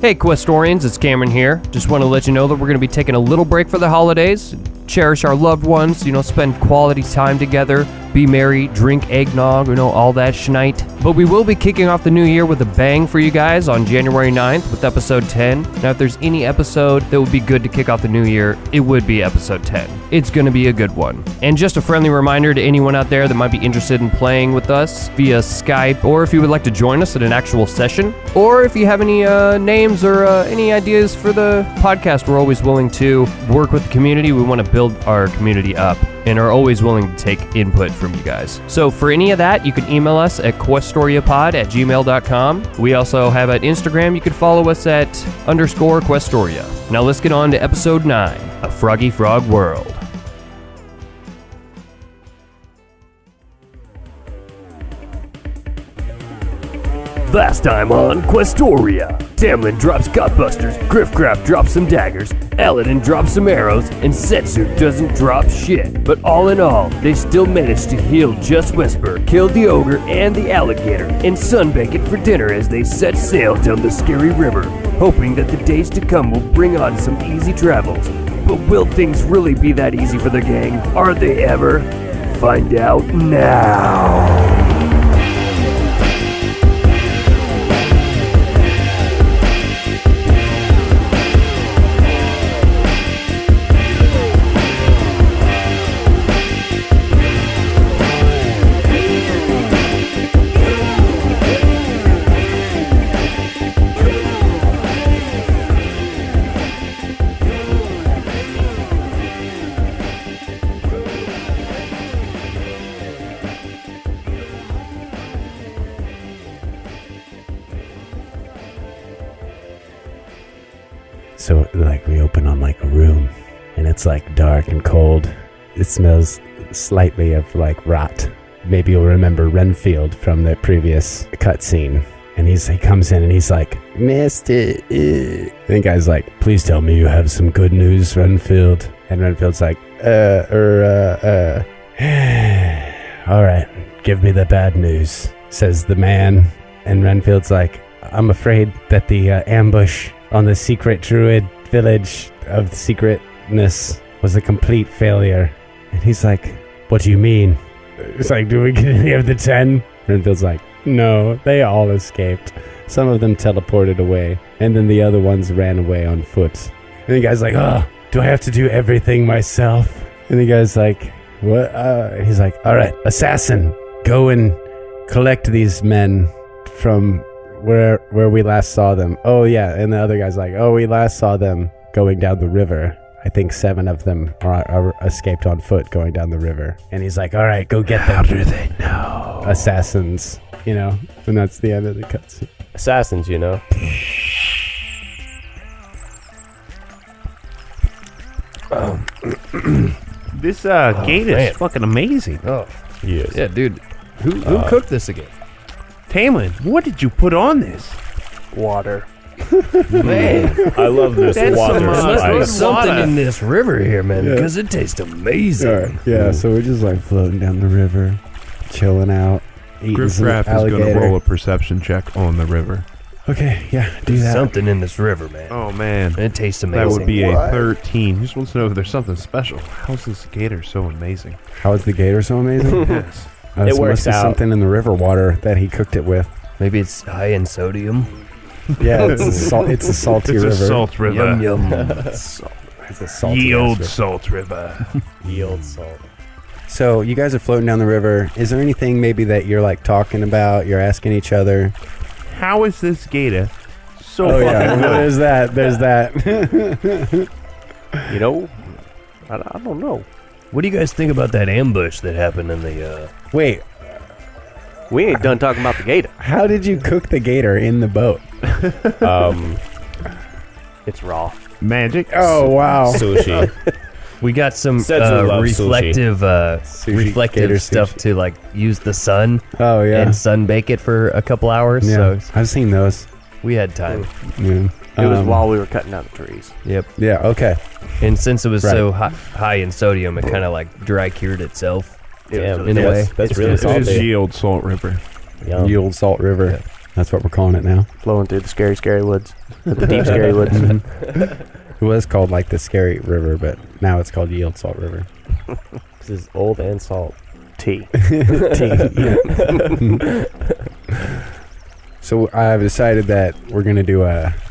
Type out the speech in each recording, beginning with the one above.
Hey Questorians, it's Cameron here. Just want to let you know that we're going to be taking a little break for the holidays. Cherish our loved ones, spend quality time together, be merry, drink eggnog, all that shnight. But we will be kicking off the new year with a bang for you guys on January 9th with episode 10. Now, if there's any episode that would be good to kick off the new year, it would be episode 10. It's going to be a good one. And just a friendly reminder to anyone out there that might be interested in playing with us via Skype, or if you would like to join us at an actual session, or if you have any names or any ideas for the podcast, we're always willing to work with the community. We want to build our community up and are always willing to take input from you guys. So for any of that, you can email us at QuestoriaPod@gmail.com. We also have an Instagram. You can follow us at _Questoria. Now let's get on to episode 9, A Froggy Frog World. Last time on Questoria, Tamlin drops gutbusters, Griffcraft drops some daggers, Eladin drops some arrows, and Setsu doesn't drop shit. But all in all, they still managed to heal Just Whisper, kill the ogre and the alligator, and sunbake it for dinner as they set sail down the scary river, hoping that the days to come will bring on some easy travels. But will things really be that easy for the gang? Are they ever? Find out now. So, we open on, a room, and it's, dark and cold. It smells slightly of, rot. Maybe you'll remember Renfield from the previous cutscene. And he comes in, and he's like, Mister. And the guy's like, please tell me you have some good news, Renfield. And Renfield's like, all right, give me the bad news, says the man. And Renfield's like, I'm afraid that the ambush on the secret druid village of secretness was a complete failure. And he's like, what do you mean? It's like, do we get any of the 10? Renfield's like, no, they all escaped. Some of them teleported away, and then the other ones ran away on foot. And the guy's like, oh, do I have to do everything myself? And the guy's like, what? He's like, all right, assassin, go and collect these men from where we last saw them. Oh yeah, and the other guy's like, oh, we last saw them going down the river. I think 7 of them are escaped on foot going down the river. And he's like, all right, go get them. How do they know? Assassins, and that's the end of the cutscene. Assassins, This gate is fucking amazing. Oh, Yes. yeah, dude. Who cooked this again? Tamlin, what did you put on this? Water. Man, I love this That's water. some, there's something water. in this river here, man, Yeah. because it tastes amazing. All right, yeah, so we're just floating down the river, chilling out, eating some Griffcraft is alligator. going to roll a perception check on the river. Okay, yeah, do There's that. something in this river, man. Oh, man. It tastes amazing. That would be a 13. He just wants to know if there's something special. How's this gator so amazing? How is the gator so amazing? Yes. This works must be out. something in the river water that he cooked it with. Maybe it's high in sodium. Yeah, it's a salty It's river. a salt river. Yum yum. It's a salty Ye old river. salt river. Yield salt. So you guys are floating down the river. Is there anything maybe that you're talking about? You're asking each other. How is this gator so Oh yeah, fucking good? there's that. There's that. I don't know. What do you guys think about that ambush that happened in the, Wait, We ain't done talking about the gator. how did you cook the gator in the boat? It's raw. Magic. Oh wow. Sushi. we got some Setsu loves reflective gator stuff sushi. to use the sun Oh yeah. and sun bake it for a couple hours. Yeah, So I've seen those. we had time. Yeah. It was while we were cutting down the trees. Yep. Yeah. Okay. And since it was Right. so high in sodium, it kind of dry cured itself. Yeah, in a way. That's really It is salty. ye old salt river. Yum. The old Salt River. That's what we're calling it now. Flowing through the scary, scary woods. The deep, scary woods. It was called like the Scary River, but now it's called Yield Salt River. This is old and salt. Tea. So I've decided that we're going to do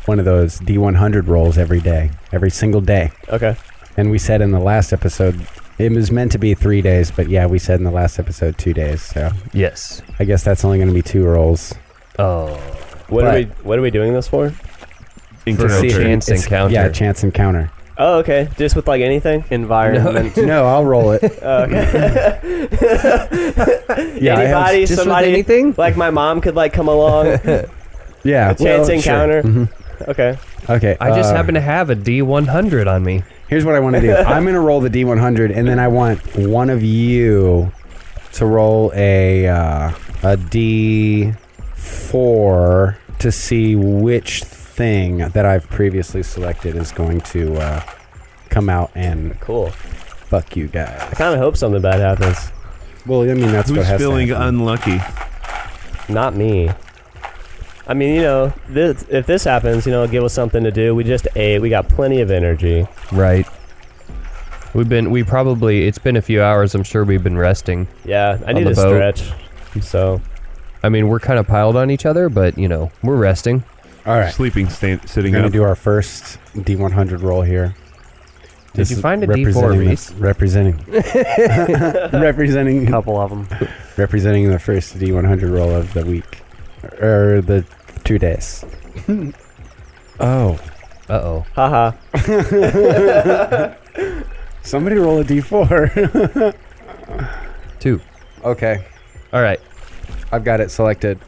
one of those D100 rolls every single day. Okay. And we said in the last episode, it was meant to be 3 days, but yeah, we said in the last episode 2 days. So Yes. I guess that's only going to be 2 rolls. Oh. What are we doing this for? For a chance It's- encounter. Yeah, chance encounter. Oh, okay. Just with like anything? Environment. No, I'll roll it. Okay. Yeah, I have- Anybody, Just with somebody, anything? like my mom could like come along. Yeah. A chance encounter. Sure. Okay. Okay. I just happen to have a D100 on me. Here's what I want to do. I'm going to roll the D100, and then I want one of you to roll a D4 to see which thing that I've previously selected is going to come out and Cool. fuck you guys. I kind of hope something bad happens. Well, I mean, that's what Who's has feeling to happen. unlucky? Not me. I mean, you know, if this happens, you know, give us something to do. We just ate. We got plenty of energy. Right. It's been a few hours. I'm sure we've been resting. Yeah, I need the to boat. stretch. So, I mean, we're kind of piled on each other, but, you know, we're resting. All right. Sitting We're going to up. do our first D100 roll here. Did you find a representing D4, Reese? Representing Couple of them. representing the first D100 roll of the week. Or the 2 days. Oh. Uh-oh. haha. Somebody roll a D4. 2. Okay. All right. I've got it selected.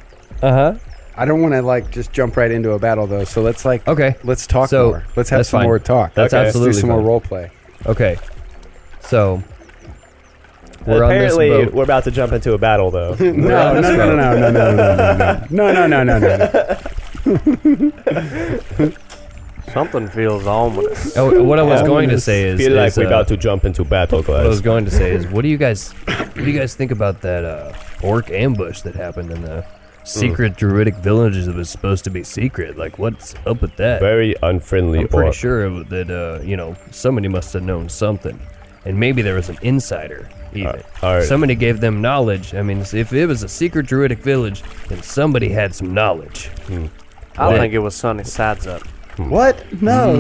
Uh-huh. I don't want to like just jump right into a battle though. So let's like Okay. let's talk So, more. Let's have that's some fine. more talk. That's Okay. absolutely Let's do some fine. more role play. Okay. So, we're on Apparently, this boat. we're about to jump into a battle, though. No. Something feels ominous. Oh, what I was Yeah. going to say is, Feel like is, we're about to jump into battle, what I was guys. going to say is, what do you guys think about that orc ambush that happened in the secret druidic villages that was supposed to be secret? Like, what's up with that? Very unfriendly. I'm pretty orc. sure that you know, somebody must have known something, and maybe there was an insider even. all right. Somebody gave them knowledge. I mean, if it was a secret druidic village, then somebody had some knowledge. I don't think it was Sunny Sides Up. What? No.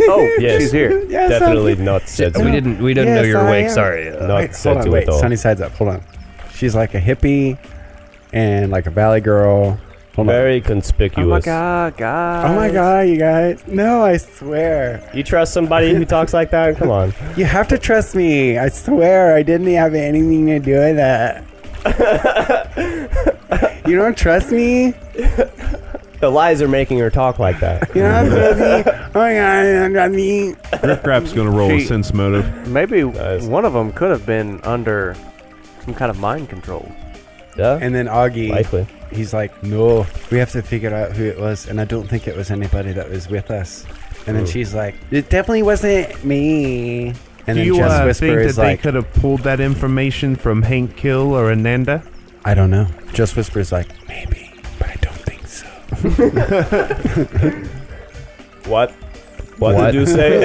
Oh, Yes. she's here. Yes, Definitely not said We to. didn't know Yes, you were I awake. am. Sorry. Not Wait, said hold on. to Wait. at all. Sunny sides up. Hold on. She's like a hippie and like a valley girl. Hold on. Very conspicuous. Oh my god, guys. Oh my god, you guys. No, I swear. You trust somebody who talks like that? Come on. You have to trust me. I swear I didn't have anything to do with that. You don't trust me? The lies are making her talk like that. You don't trust me? Oh my god, you don't trust me? Riff Grap's gonna roll a She- sense motive. Maybe Nice. one of them could have been under some kind of mind control. Yeah. And then Augie, Likely. he's like, no, we have to figure out who it was. And I don't think it was anybody that was with us. And then she's like, it definitely wasn't me. And Do then you Just Whisper think that is they like, could have pulled that information from Hank Kill or Ananda? I don't know. Just Whisper is like, maybe, but I don't think so. What? What did you say?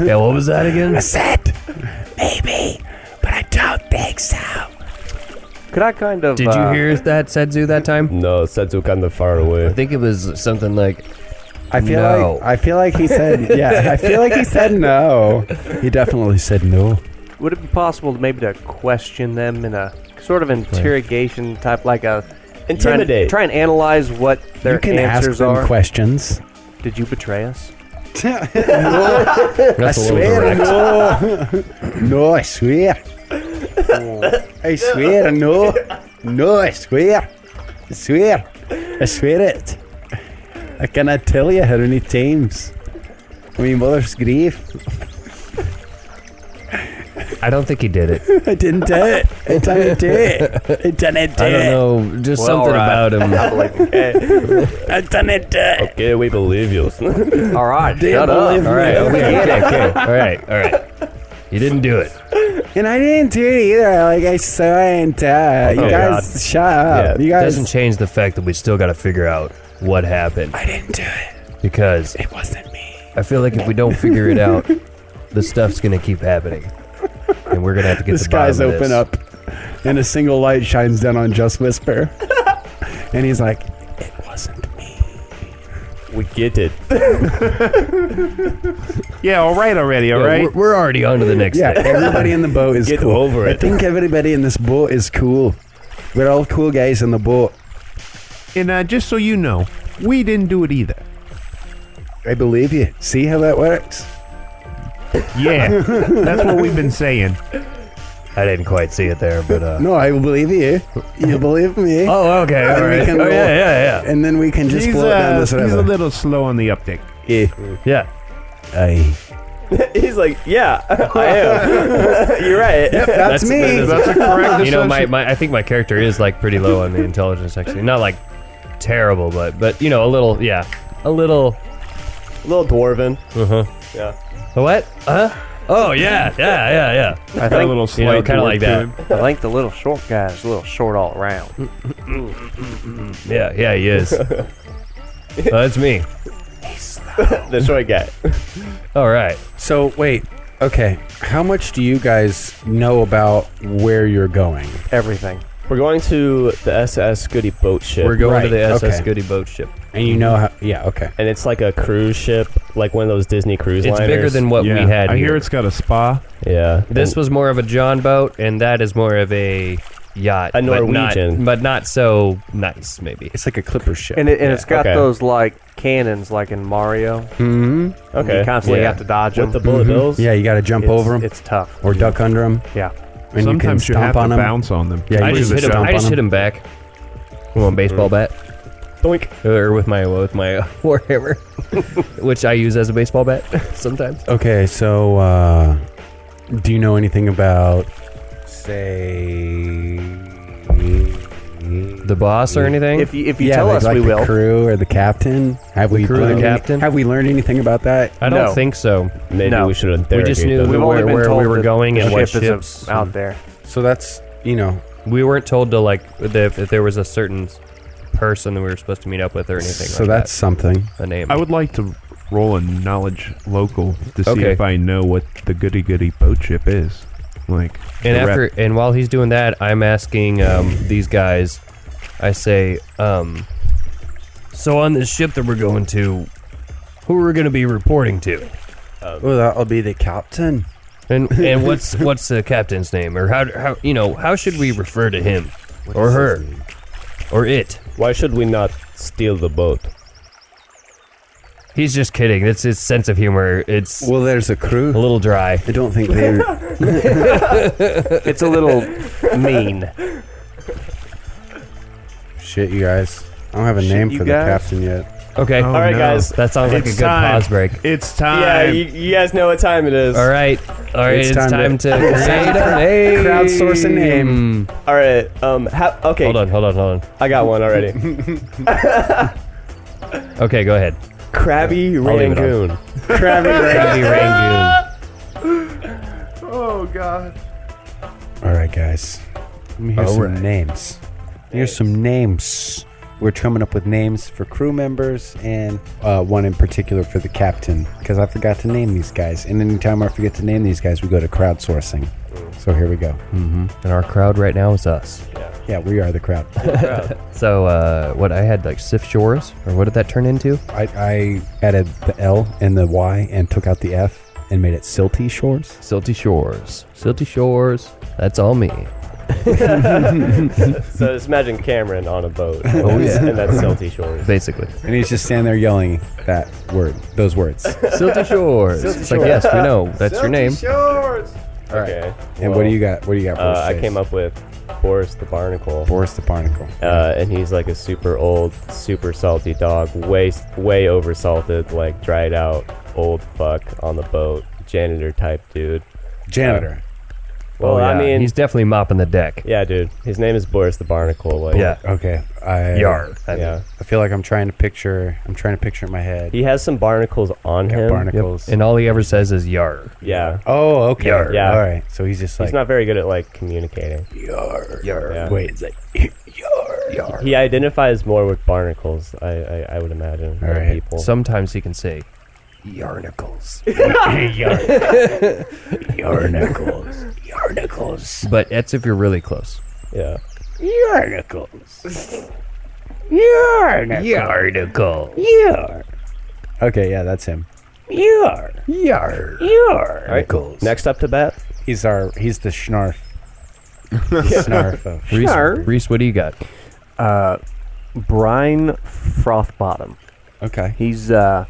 Yeah, what was that again? I said, maybe, but I don't think so. Could I kind of... Did you hear that, Setsu, that time? No, Setsu kind of far I away. think it was something like, I feel No. like he said, yeah, I feel like he said no. He definitely said no. Would it be possible maybe to question them in a sort of interrogation type, like a... Intimidate. Try and analyze what their You can ask answers them are. questions. Did you betray us? that's I a little swear, direct. no, I swear. I swear, no. No, I swear. I swear. I swear it. I cannot tell you how many times. My mother's grave. I don't think he did it. I didn't do it. I didn't do it. I didn't do I it. don't know, just Well, something alright. about him. I believe you. I didn't do it. Okay, we believe you. All right, They shut up. believe All right, me. okay. All right. You didn't do it. And I didn't do it either. Like I saw it. You guys, shut up. Yeah, You It guys. doesn't change the fact that we still got to figure out what happened. I didn't do it. Because It wasn't me. I feel like if we don't figure it out, the stuff's going to keep happening. And we're going to have to get The to the bottom skies of open this. up, and a single light shines down on Just Whisper, and he's like, "It wasn't me." We get it. Yeah, all right already, all Yeah, right? we're already on to the next Yeah, thing. everybody in the boat is Get cool. over I it. think everybody in this boat is cool. We're all cool guys in the boat. And just so you know, we didn't do it either. I believe you. See how that works? Yeah, that's what we've been saying. I didn't quite see it there, but No, I believe you. You believe me. Oh, okay, all And we right. can Oh, roll. yeah. And then we can just He's float down this a river. little slow on the uptick. Yeah. Yeah. Aye. He's like, yeah, I am. You're right. That's me. That's a correct You know, association. I think my character is like pretty low on the intelligence, actually. Not like terrible, but you know, a little, yeah. A little, A little dwarven. uh-huh. Yeah. What? Oh, yeah. I Got a think little You know, slight kind of dwarf like to that. him. I think the little short guy is a little short all around. Yeah, he is. That's me. The short guy. All right. So, wait. Okay. How much do you guys know about where you're going? Everything. We're going to the SS Goody Boat Ship. We're going to the Right, SS okay. Goody Boat Ship. And you know how... Yeah, okay. and it's like a cruise ship, like one of those Disney cruise It's liners. bigger than what Yeah, we had I here. hear it's got a spa. Yeah. This was more of a John boat, and that is more of a yacht. A Norwegian. But not so nice, maybe. It's like a clipper ship. And it's got okay. those like cannons like in Mario. Mm-hmm. Okay. You constantly Yeah. have to dodge them. With the bullet bills. Yeah, you got to jump over them It's tough. or duck under them. Yeah. And Sometimes you you can have stomp on to them. bounce on them. Yeah, I you just can hit him. stomp I just on hit him back. With a baseball bat, Doink. or with my warhammer, which I use as a baseball bat sometimes. Okay, so do you know anything about, say, The boss or anything? If you tell us, like we the will. crew or the captain? Have we crew or the learned captain? Have we learned anything about that? I don't No. think so. Maybe No. we should We interrogate just knew them. We've only been where told we were that going the and what ship is ships. out there. So that's, you know, We weren't told to like if there was a certain person that we were supposed to meet up with or anything. so like that's something. that. A name. I would like to roll a knowledge local to see Okay. if I know what the Goody Goody Boat Ship is. Like, And the after and while he's doing that, I'm asking these guys. I say, so on this ship that we're going to, who are we going to be reporting to? Well, that'll be the captain. And what's the captain's name, or how should we refer to him, or her, or it? Why should we not steal the boat? He's just kidding. It's his sense of humor. It's Well, there's a crew. a little dry. I don't think they're... It's a little mean. Shit, you guys. I don't have a Shit, name you for the guys. captain yet. Okay. Oh, All right, no. guys. That sounds like a It's good time. pause break. It's time. Yeah, you guys know what time it is. All right. It's time to it's create time a name. crowdsource a name. All right. Okay. Hold on. I got one already. Okay, go ahead. Krabby I'll leave it on. Rangoon. Krabby Rangoon. Oh, God. All right, guys. Let me hear All some right. names. Here's some names. We're coming up with names for crew members and one in particular for the captain because I forgot to name these guys. And anytime I forget to name these guys, we go to crowdsourcing. So here we go. And our crowd right now is us. Yeah, we are the crowd. So, what I had like Sif Shores, or what did that turn into? I added the L and the Y and took out the F and made it Silty Shores. Silty Shores. Silty Shores. That's all me. So just imagine Cameron on a boat. Oh, yeah. And that's Silty Shores. Basically. And he's just standing there yelling that word, those words. Silty Shores. It's like, yes, we know. That's your name. All right. Okay. And what do you got? What do you got for us, I Chase? came up with Boris the Barnacle. Boris the Barnacle. And he's like a super old, super salty dog, way over salted, like dried out old fuck on the boat, janitor type dude. Janitor. Well, I mean, he's definitely mopping the deck. yeah, dude. His name is Boris the Barnacle. Like, Yeah. Okay. Yar. yeah. I feel like I'm trying to picture in my head. He has some barnacles on Got him. barnacles. And all he ever says is yar. Yeah. Oh, okay. Yar. Yeah. All right. So he's just like He's not very good at like communicating. yar. Yeah. Wait, it's like yar. He identifies more with barnacles. I would imagine. All than right. People. Sometimes he can say yarnacles. Yarnacles. But that's if you're really close. Yeah. Yarnacles. Yarnacle. Okay, yeah, that's him. All right. Next up to bat. He's the Schnarf. Snarf of Reese, what do you got? Brine Frothbottom. Okay. He's an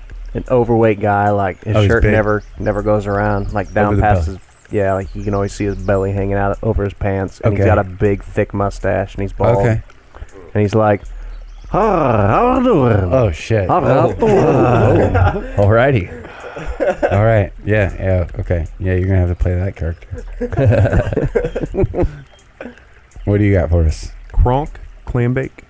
overweight guy. Like his Oh, he's shirt big. never goes around. Like down Over the past belly. his. Yeah, like you can always see his belly hanging out over his pants, and he's Okay. got a big, thick mustache, and he's bald. Okay. And he's like, how you doing? Oh shit. How you doing? Alrighty. All right. Yeah. Okay. Yeah, you're gonna have to play that character. What do you got for us? Kronk, clambake,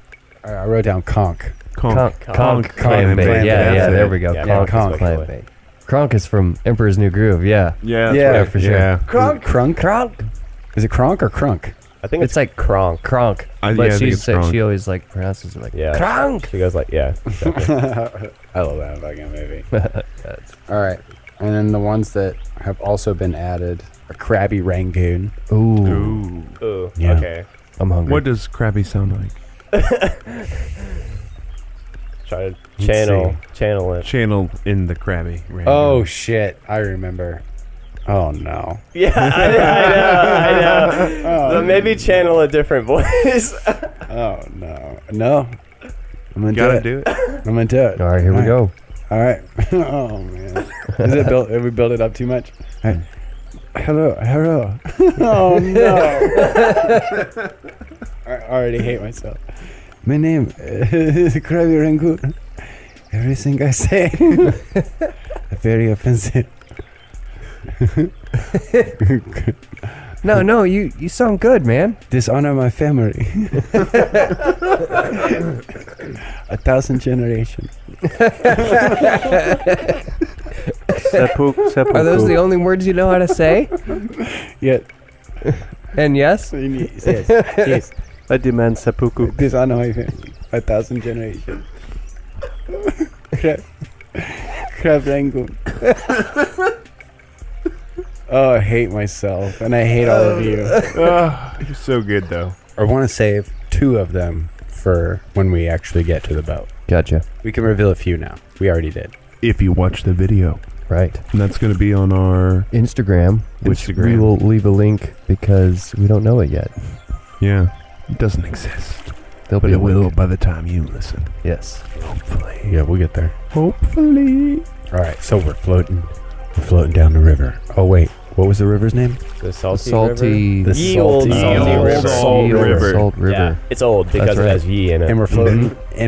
I wrote down conch. conch. Conch. Clam bait. Yeah, That's yeah, it. there we go. Yeah, Conch. Conch. Clam bait. Kronk is from Emperor's New Groove, yeah. Yeah, Yeah, that's right. for sure. Yeah. Crunk. Is it cronk or crunk? I think It's like Kronk. Kronk. I But think it's Kronk. she always like pronounces it like Yeah. Kronk. She goes like, yeah. Exactly. I love that fucking movie. All right. And then the ones that have also been added are Krabby Rangoon. Ooh, Ooh. Ooh. Yeah. Okay. I'm hungry. What does Krabby sound like? Try to Let's channel it. Channel in the Krabby. Right Oh shit! I remember. Oh no. Yeah, I know. So maybe channel a different voice. Oh no. No. I'm gonna Gotta do it. do it. I'm gonna do it. All right, here we go. All right. Oh man. Is it built? Have we built it up too much? All right. Hello. Oh no. I already hate myself. My name is Krabby Rangoon. Everything I say, very offensive. No, you sound good, man. Dishonor my family. 1,000 generations. Are those the only words you know how to say? Yet, And yes? yes. I demand seppuku. Dishonor my family. 1,000 generations. Crab Rangoon. Oh, I hate myself, and I hate all of you. You're so good, though. I want to save 2 of them for when we actually get to the boat. Gotcha. We can reveal a few now. We already did. If you watch the video. Right. And that's going to be on our... Instagram, which we Instagram. will leave a link because we don't know it yet. Yeah. It doesn't exist. There'll But be it a will link. by the time you listen. Yes. Hopefully. Yeah, we'll get there. Hopefully. All right, so we're floating down the river. Oh wait, what was the river's name? The salty, Salty. river? The Ye old salty- salty Ye old river. salt river. Salt river. Yeah, it's old because That's it right. has ye in it. And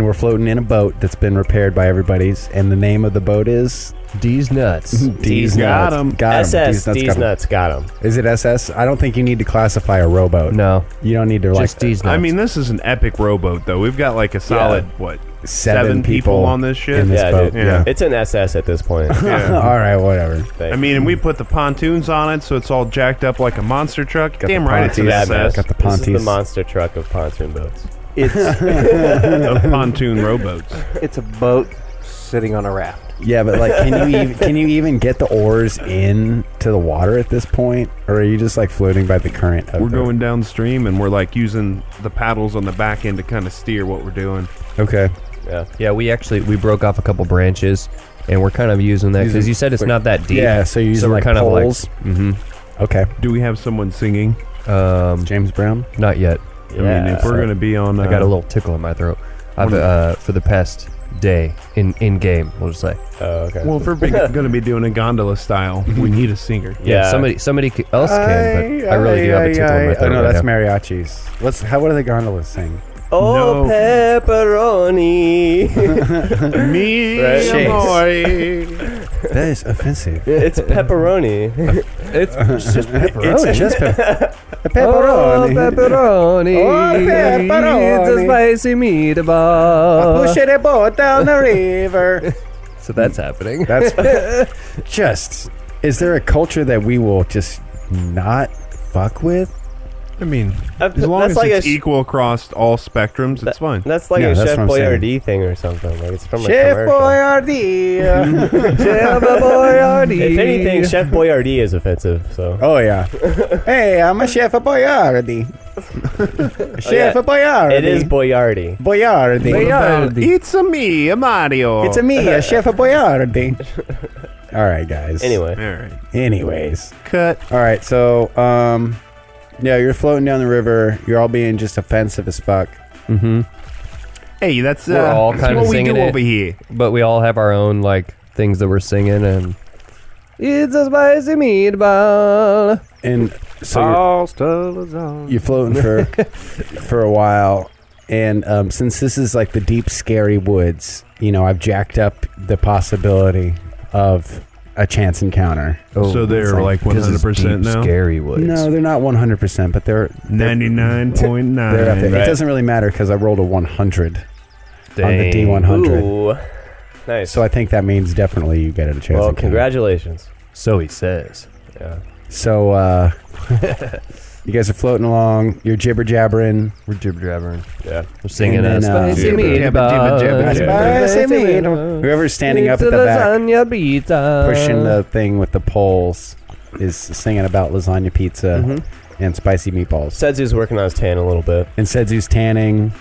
we're floating in a boat that's been repaired by everybody's. And the name of the boat is D's nuts. D's got Nuts. 'em. Got 'em. SS, D's D's nuts, got him. Is it SS? I don't think you need to classify a rowboat. No, You don't need to just D's nuts. I mean, this is an epic rowboat, though. We've got like a solid, what, 7 people on this shit? in this Yeah, boat. dude. Yeah. It's an SS at this point. Yeah. All right, whatever. I mean, and we put the pontoons on it, so it's all jacked up like a monster truck. Got Damn the right, it's an pontoons. Yeah, man. SS Got the This is the ponties. monster truck of pontoon boats. of pontoon rowboats. It's a boat sitting on a raft. Yeah, but like, can you even get the oars in to the water at this point, or are you just like floating by the current? Of We're the... going downstream, and we're like using the paddles on the back end to kind of steer what we're doing. Okay. Yeah. yeah, we broke off a couple branches, and we're kind of using that because Using- you said it's not that deep. Yeah, so you're using we're like kind poles. of like. Mm-hmm. Okay. Do we have someone singing? James Brown. Not yet. I mean, if we're going to be on... I got a little tickle in my throat. I've for the past day in game, we'll just say. Oh, okay. Well, if we're going to be doing a gondola style, we need a singer. Yeah. Somebody else can, but I really do have a tickle in my throat. Oh no, right that's now. mariachis. What do the gondolas sing? Oh, No. pepperoni. Me, Right. amore. That is offensive. It's pepperoni. It's just pepperoni. It's just pepperoni. Oh, pepperoni. Oh, pepperoni. It's a spicy meatball. Push the boat down the river. So that's happening. That's just. Is there a culture that we will just not fuck with? I mean, as long as like it's equal across all spectrums, it's fine. That's like Yeah, a that's Chef what I'm saying. Boyardee thing or something. Like it's from a Chef commercial. Boyardee. Chef Boyardee. If anything, Chef Boyardee is offensive. So. Oh yeah. Hey, I'm a Chef Boyardee. Chef Boyardee. It is Boyardee. Boyardee. Boyardee. It's a me, a Mario. It's a me, a Chef Boyardee. All right, guys. Anyway. All right. Anyways. Cut. All right, so yeah, you're floating down the river. You're all being just offensive as fuck. Mm-hmm. Hey, that's We're all that's kind of what we singing do it. over here. But we all have our own like things that we're singing, and it's a spicy meatball. And so you're floating for a while. And since this is like the deep, scary woods, you know, I've jacked up the possibility of a chance encounter. So they're like 100% now? Scary woods. No, they're not 100%, but they're 99.9. they're up there. Right. It doesn't really matter because I rolled a 100 on the Dang. D100. Ooh. Nice. So I think that means definitely you get a chance. well, encounter. congratulations. So he says. Yeah. So you guys are floating along. You're jibber jabbering. We're jibber jabbering. Yeah. We're singing And a then, spicy jibber, jabber, meatball. jibber, jabber, Spicy meatball. Whoever's standing up at the back, lasagna pizza. pushing the thing with the poles, is singing about lasagna pizza and spicy meatballs. Sedzu's working on his tan a little bit. And Sedzu's tanning.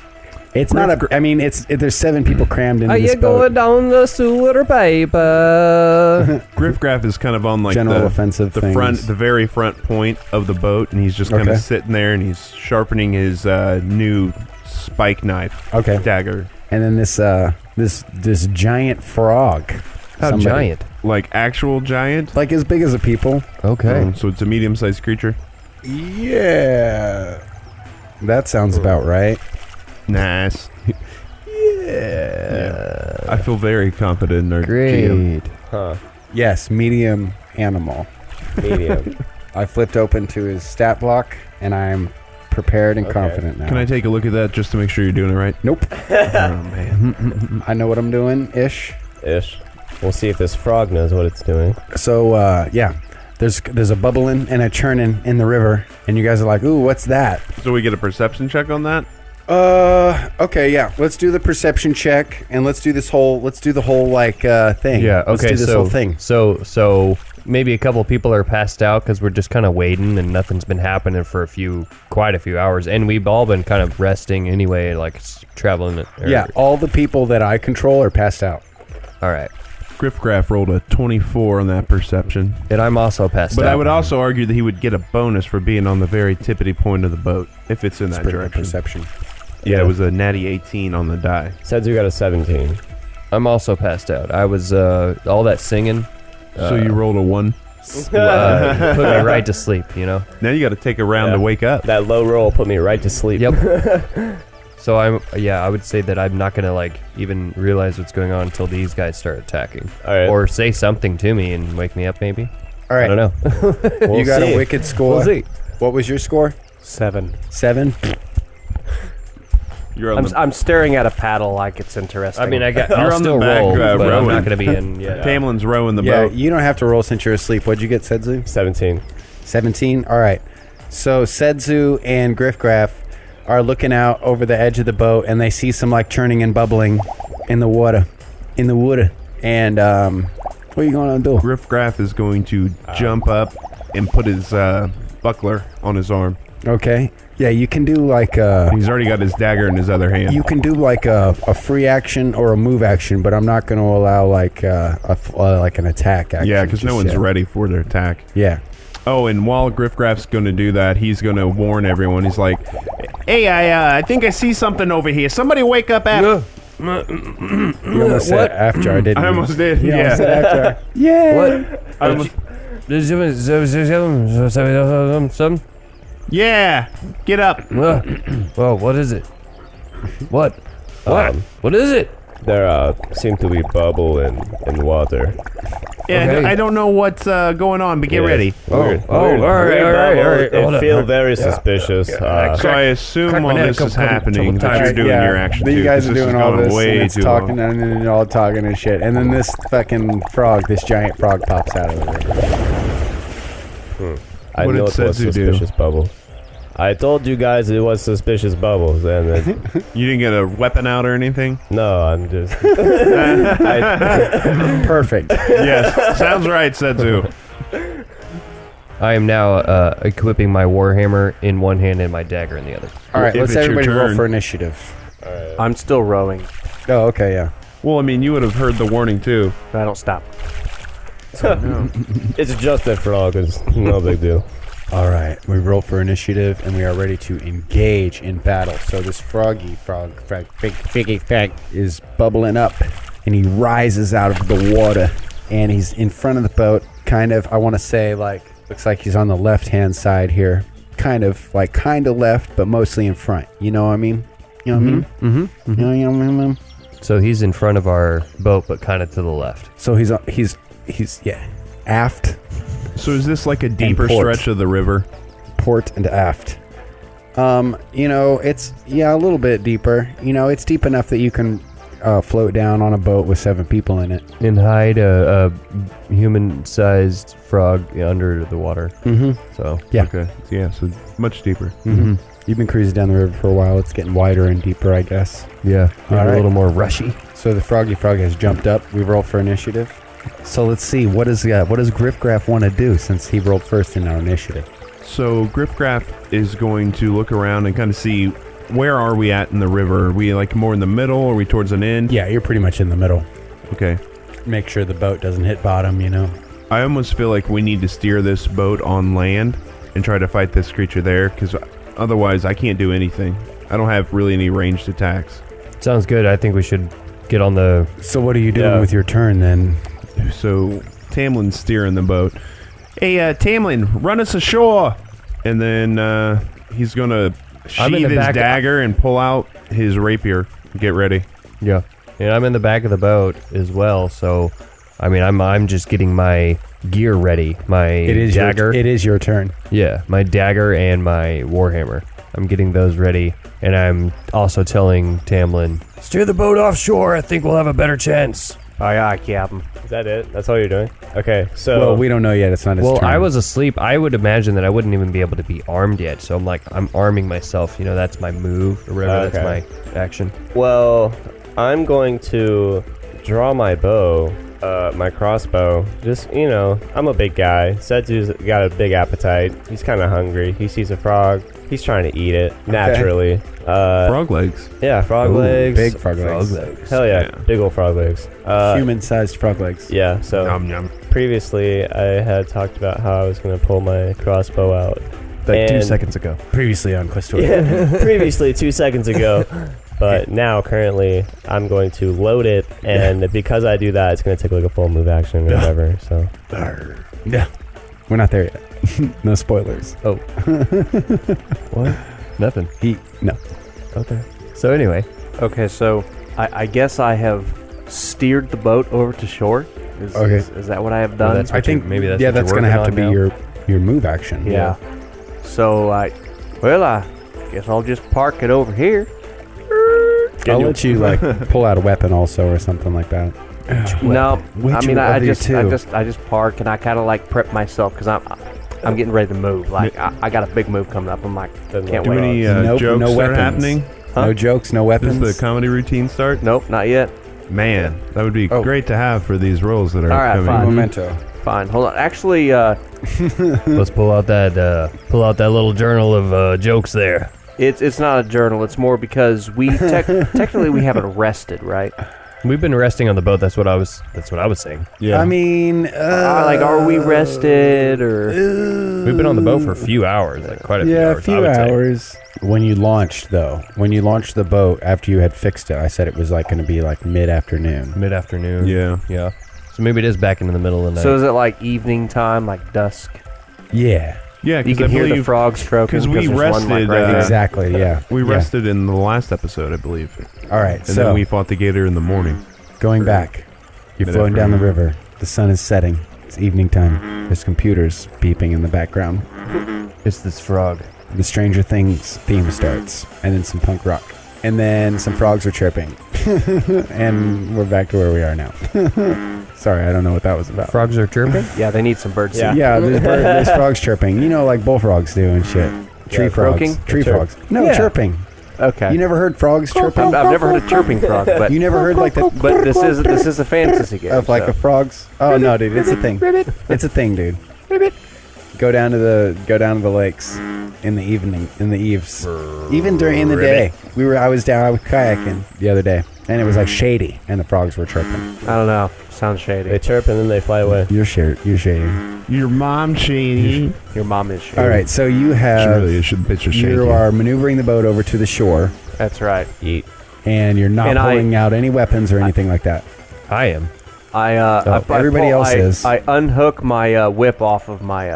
It's not a. I mean, there's 7 people crammed into Are this you going boat. down the sewer pipe? Griffgraff is kind of on like General the offensive the things. the very front point of the boat, and he's just kind Okay. of sitting there, and he's sharpening his new spike knife Okay. dagger, And then this giant frog. How Somebody- giant? like actual giant. Like as big as a people. Okay. So it's a medium-sized creature. Yeah. That sounds about right. Nice. Yeah. I feel very confident in our GM. Great. Huh. Yes, medium animal. Medium. I flipped open to his stat block, and I'm prepared and Okay. confident now. Can I take a look at that just to make sure you're doing it right? Nope. Oh man. I know what I'm doing, ish. Ish. We'll see if this frog knows what it's doing. So, yeah. There's a bubbling and a churning in the river, and you guys are like, ooh, what's that? So we get a perception check on that? Okay, yeah. Let's do the perception check, and let's do the whole, like, thing. Yeah. Let's Okay. do this whole thing. So maybe a couple people are passed out because we're just kind of waiting and nothing's been happening for quite a few hours, and we've all been kind of resting anyway, like traveling. Yeah, all the people that I control are passed out. All right. Griffgraff rolled a 24 on that perception. And I'm also passed But out. I would also argue that he would get a bonus for being on the very tippity point of the boat if it's in that Pretty good direction. perception. Yeah, it was a natty 18 on the die. Sedzu got a 17. I'm also passed out. I was all that singing. So you rolled a 1. Put me right to sleep. You know. Now you got to take a round Yeah. to wake up. That low roll put me right to sleep. Yep. So I would say that I'm not gonna like even realize what's going on until these guys start attacking, All right. or say something to me and wake me up. Maybe. All right. I don't know. We'll You got see. a wicked score. We'll see. What was your score? 7. 7? You're on the I'm staring at a paddle like it's interesting. I mean, You're I'll on the still back, roll, but I'm rowing. not gonna be in yet. Tamlin's rowing the Yeah, boat. you don't have to roll since you're asleep. What'd you get, Sedzu? 17. 17? All right. So Sedzu and Griffgraff are looking out over the edge of the boat, and they see some like churning and bubbling in the water. And what are you going to do? Griffgraff is going to jump up and put his buckler on his arm. Okay. Yeah, you can do like He's already got his dagger in his other hand. you can do like a free action or a move action, but I'm not going to allow like like an attack action. Yeah, because no just one's yet. ready for their attack. Yeah. Oh, and while Griffgraff's going to do that, he's going to warn everyone. He's like, "Hey, I think I see something over here. Somebody wake up after." You almost said What? after I didn't. I almost did. You Yeah. almost said after. Yeah. What? I almost- Some? yeah. Get up. Whoa, what is it? What? What? What is it? There seem to be bubble in water. Yeah, Okay. I don't know what's going on, but get ready. Weird, all right. They feel very suspicious. So I assume crack my while neck this a is couple happening, times. that you're doing your action too. You guys 'cause are this doing is all going this, way and it's too talking, long. and you're all talking and shit. And then this fucking frog, this giant frog pops out of the river. I What know did it was Setsu do? suspicious bubble. I told you guys it was suspicious bubbles, and then, You didn't get a weapon out or anything? no, I'm just. Perfect. Yes, sounds right, Setsu. I am now equipping my warhammer in one hand and my dagger in the other. All right, If let's it's your everybody roll turn. for initiative. I'm still rowing. Oh, okay, yeah. Well, I mean, you would have heard the warning too. But I don't stop. It's just a frog. It's no big deal. All right, we roll for initiative, and we are ready to engage in battle. So this figgy frog is bubbling up, and he rises out of the water, and he's in front of the boat, kind of, I want to say, like, looks like he's on the left-hand side here. Kind of left, but mostly in front. You know what I mean? You know what I mean? Mm-hmm. You know what I mean? So he's in front of our boat, but kind of to the left. So he's aft, So is this like a deeper port. stretch of the river? port, and aft. It's a little bit deeper. It's deep enough that you can float down on a boat with 7 people in it. And hide a human-sized frog under the water. Mm-hmm. So Yeah. Okay. Yeah, so much deeper. Mm-hmm. You've been cruising down the river for a while. It's getting wider and deeper, I guess. yeah, maybe All right. a little more rushy. So the froggy frog has jumped up. We roll for initiative. So let's see, what does Griffgraff want to do since he rolled first in our initiative? So Griffgraff is going to look around and kind of see where are we at in the river? Are we like more in the middle? Or are we towards an end? Yeah, you're pretty much in the middle. Okay. Make sure the boat doesn't hit bottom, I almost feel like we need to steer this boat on land and try to fight this creature there, because otherwise I can't do anything. I don't have really any ranged attacks. Sounds good. I think we should get on the... So what are you doing Yeah. with your turn then? So Tamlin's steering the boat. Hey, Tamlin, run us ashore! And then he's going to I'm in sheath the his back- dagger and pull out his rapier. Get ready. Yeah. And I'm in the back of the boat as well, so... I mean, I'm just getting my gear ready. My dagger. It is your turn. Yeah, my dagger and my warhammer. I'm getting those ready, and I'm also telling Tamlin, steer the boat offshore. I think we'll have a better chance. Aye, aye, Captain. Is that it? That's all you're doing? Okay, so. Well, we don't know yet. It's not his Well, turn. I was asleep. I would imagine that I wouldn't even be able to be armed yet. So I'm arming myself. That's my move or whatever. Okay. That's my action. Well, I'm going to draw my bow, my crossbow. Just, I'm a big guy. Setsu's got a big appetite. He's kind of hungry. He sees a frog. He's trying to eat it naturally. Frog legs. Yeah, frog Ooh, legs. big frog legs. Hell yeah, Yeah. big old frog legs. Human-sized frog legs. Yeah, so Yum, yum. previously I had talked about how I was going to pull my crossbow out. Like 2 And- seconds ago. Previously on Questoria. Yeah, previously 2 seconds ago. But now, currently, I'm going to load it, and because I do that, it's going to take like a full move action or whatever. So Yeah. We're not there yet. No spoilers. Oh. What? Nothing. No. Okay. So anyway, Okay, so I guess I have steered the boat over to shore. Okay. Is that what I have done? that's I think maybe that's yeah, what you're that's gonna have to working be on your move action. Yeah. So I guess I'll just park it over here. I'll let you like pull out a weapon also or something like that. No, Which I mean one I of your just two? park and I kind of like prep myself because I'm getting ready to move. Like I got a big move coming up. I'm like, Doesn't can't Do wait. any Nope, jokes no start weapons. happening? Huh? No jokes, no weapons. Does the comedy routine start? Nope, not yet. Man, that would be Oh. great to have for these roles that are All right, coming. fine. Memento. Fine, hold on. Actually, Let's pull out that little journal of jokes there. it's not a journal. It's more because we technically we haven't rested, right? We've been resting on the boat. That's what I was saying. Yeah. I mean, Like, are we rested or? We've been on the boat for a few hours, like quite a few yeah, hours. a few I would say. hours. When you launched the boat after you had fixed it, I said it was like going to be like mid-afternoon. Mid-afternoon. Yeah. Yeah. So maybe it is back into the middle of the night. So is it like evening time, like dusk? Yeah. Yeah, You because can I hear the believe frogs croaking because we there's one, like, rested. right here. Exactly, yeah. We Yeah. rested in the last episode, I believe. All right, And so then we fought the gator in the morning. going back, you're floating down the river. The sun is setting. It's evening time. There's computers beeping in the background. It's this frog. The Stranger Things theme starts, and then some punk rock. And then some frogs are chirping. And we're back to where we are now. Sorry, I don't know what that was about. Frogs are chirping? Yeah, they need some bird seed. Yeah, there's frogs chirping. You know, like bullfrogs do and shit. Tree frogs. croaking? Tree Chirp. frogs. No, Yeah. chirping. Okay. You never heard frogs chirping? I've never heard a chirping frog, but You never heard like that but this is a fantasy game. of like so. a frogs? Oh no, dude, it's a thing. It's a thing, dude. Go down to the lakes in the evening, in the eves, even during the day. I was kayaking the other day, and it was like shady, and the frogs were chirping. I don't know. Sounds shady. They chirp and then they fly away. You're shady. Your mom shady. Your mom is shady. All right, so you She have really should bitch a shady. you are maneuvering the boat over to the shore, That's right. Yeet. and you're not And pulling out any weapons or anything like that. I am. Everybody else is. I unhook my whip off of my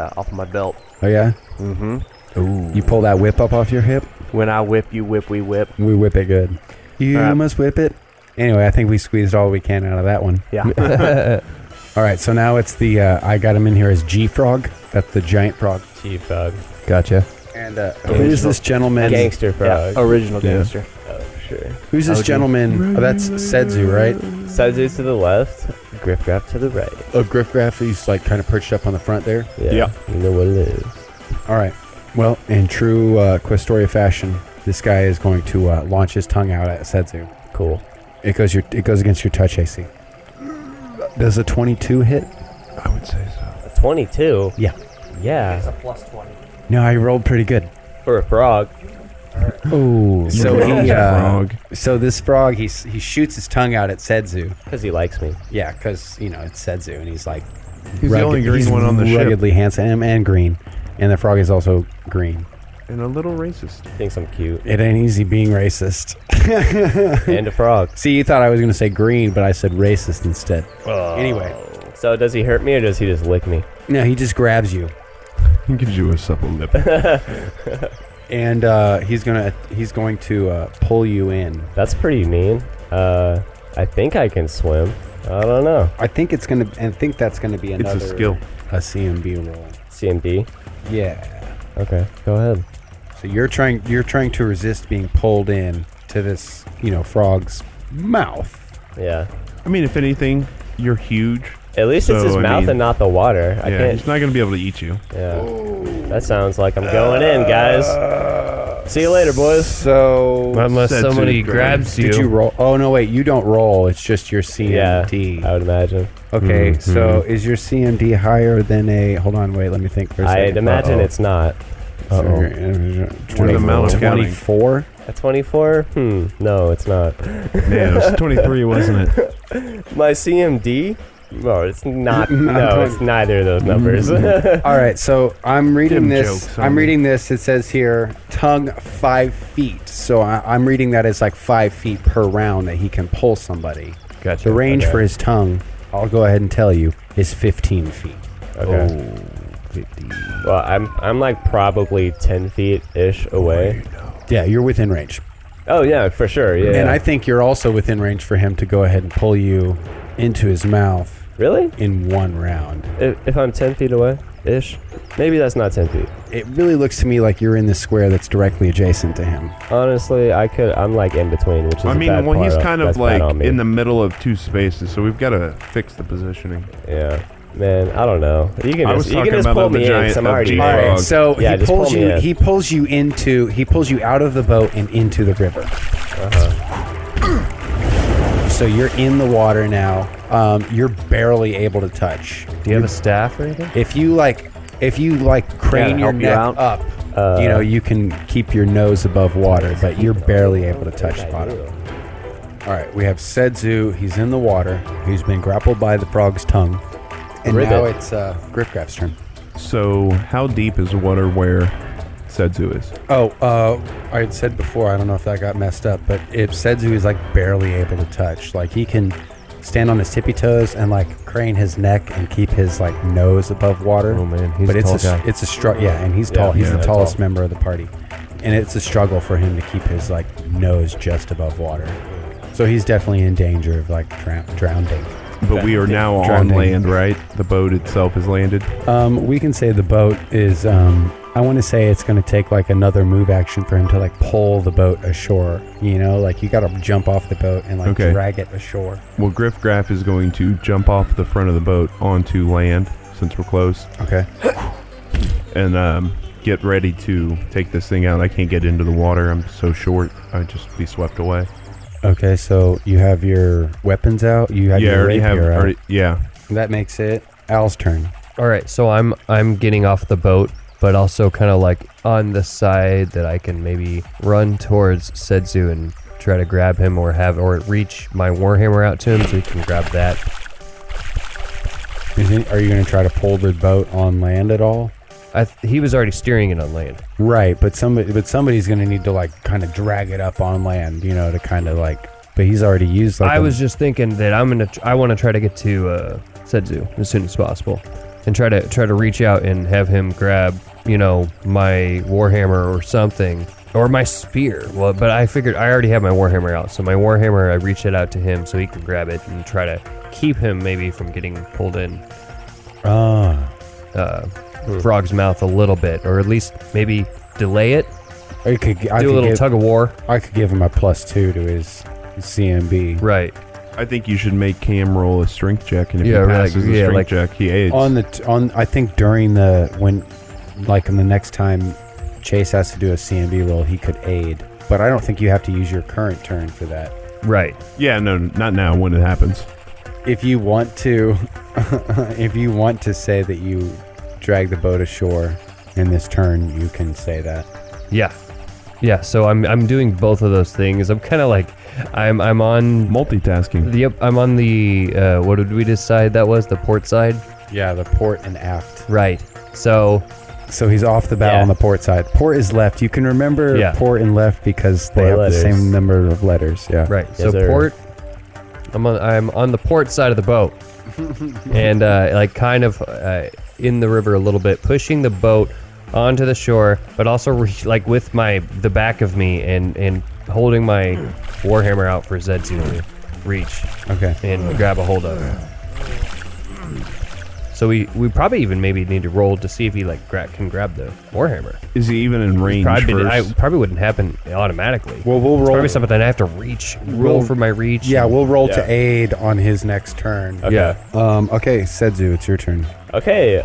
belt. Oh yeah, Mm-hmm. Ooh. you pull that whip up off your hip. When I whip, you whip, we whip. We whip it good. You All right. must whip it. Anyway, I think we squeezed all we can out of that one. Yeah. All right, so now it's the I got him in here as G Frog. That's the giant frog. Chief frog. Gotcha. And who's this gentleman? Gangster frog. Yeah. Original Yeah. gangster. Oh, sure. Who's this gentleman? Oh, that's Sedzu, right? Sedzu to the left, Griffgraff to the right. Oh, Griffgraff, he's like kind of perched up on the front there. Yeah. You know what it is. All right. Well, in true Questoria fashion, this guy is going to launch his tongue out at Sedzu. Cool. It goes against your touch AC. Does a 22 hit? I would say so. A 22? Yeah. Yeah. plus 20. No, I rolled pretty good. For a frog. Oh, so he frog. so this frog he shoots his tongue out at Sedzu. Because he likes me. Yeah, because it's Sedzu, and he's like He's the only green he's one on the ship. ruggedly handsome and green, and the frog is also green. And a little racist. Thinks I'm cute. It ain't easy being racist. And a frog. See, you thought I was gonna say green, but I said racist instead. Anyway, So does he hurt me or does he just lick me? no, he just grabs you, He gives you a supple lip. and he's going to pull you in. That's pretty mean. I think I can swim. I don't know. I think that's gonna be another It's a skill. a CMB roll. CMD? Yeah. Okay, go ahead. So you're trying to resist being pulled in to this, frog's mouth. Yeah. I mean, if anything, you're huge. At least it's So, his I mouth mean- and not the water. I Yeah, can't. he's not going to be able to eat you. Yeah. That sounds like I'm going in, guys. See you later, boys. So Unless Setsu somebody dragon. grabs you. did you roll? Oh no, wait, you don't roll. It's just your CMD. I would imagine. Okay, Mhm. so is your CMD higher than a? Hold on, wait. Let me think for a second. I'd imagine it's not. What the amount of counting? 24. A 24? No, it's not. Man, it was 23, wasn't it? My CMD? No, it's not. I'm No, going- it's neither of those numbers. All right, so I'm reading Them this. jokes I'm only. reading this. It says here, tongue 5 feet. So I'm reading that as like 5 feet per round that he can pull somebody. Gotcha. The range Okay. for his tongue, I'll go ahead and tell you, is 15 feet. Okay. 50. Well, I'm like probably 10 feet ish away. Yeah, you're within range. Oh yeah, for sure. Yeah. And I think you're also within range for him to go ahead and pull you into his mouth really, in one round. if I'm 10 feet away ish, maybe that's not 10 feet. It really looks to me like you're in the square that's directly adjacent to him. Honestly, I'm like in between, which is I a mean, bad well, he's part kind that's of bad like on me. in the middle of two spaces, so we've got to fix the positioning. Yeah. Man, I don't know. You can I was just, you talking can just about pull the me in giant 'cause I'm of already G All right, frog. so Yeah, he just pulls pull me you. in. He pulls you out of the boat and into the river. So you're in the water now. You're barely able to touch. Do you have a staff or anything? If you crane Yeah, your help you neck out. up, you can keep your nose above water, but you're barely able to touch the bottom. All right, we have Sedzu. He's in the water. He's been grappled by the frog's tongue, and Ribbit. now it's Gripgraph's turn. So, how deep is the water where Sedzu is? Oh, I had said before, I don't know if that got messed up, but if Sedzu is like barely able to touch, like he can stand on his tippy toes and like crane his neck and keep his like nose above water. Oh man, he's But a it's tall guy. it's a struggle. Yeah, and he's tall. He's the tallest member of the party, and it's a struggle for him to keep his like nose just above water. So he's definitely in danger of like drowning. But we are now on Drowning. land, right? The boat itself is landed. We can say the boat is. I want to say it's going to take like another move action for him to like pull the boat ashore. You know, like you got to jump off the boat and like drag it ashore. Well, Griff Graff is going to jump off the front of the boat onto land since we're close. Okay. And get ready to take this thing out. I can't get into the water. I'm so short. I'd just be swept away. Okay, so you have your weapons out. You have your rapier out. Yeah. That makes it Al's turn. All right, so I'm getting off the boat, but also kind of like on the side that I can maybe run towards Sedzu and try to grab him or reach my warhammer out to him so he can grab that. Are you going to try to pull the boat on land at all? He was already steering it on land. Right, but somebody's going to need to like kind of drag it up on land, you know, to kind of like. But he's already used. Like I was just thinking that I want to try to get to Sedzu as soon as possible, and try to reach out and have him grab, you know, my warhammer or something, or my spear. Well, but I figured I already have my warhammer out, so my warhammer, I reach it out to him so he can grab it and try to keep him maybe from getting pulled in. Frog's mouth a little bit, or at least maybe delay it. I could Do a little tug of war. I could give him a +2 to his CMB. Right. I think you should make Cam roll a strength check, and if he passes the strength check, he aids. I think during in the next time Chase has to do a CMB roll, he could aid. But I don't think you have to use your current turn for that. Right. Yeah, no, not now. When it happens. If you want to, say that you drag the boat ashore in this turn, you can say that. Yeah. So I'm doing both of those things. I'm kind of like I'm on multitasking. Yep. I'm on the what did we decide that was, the port side? Yeah, the port and aft. Right. So he's off the bow on the port side. Port is left. You can remember port and left because they have the same number of letters. Yeah. Right. Yes, so sir. port. I'm on the port side of the boat, and like kind of in the river a little bit, pushing the boat onto the shore, but also like with the back of me and holding my warhammer out for Zed to reach. Okay. And grab a hold of. So we probably even maybe need to roll to see if he like can grab the warhammer. Is he even in range first? Probably wouldn't happen automatically. Well, we'll It's roll. probably something I have to roll for my reach. Yeah, we'll roll to aid on his next turn. Okay. Yeah. Okay, Sedzu, it's your turn. Okay,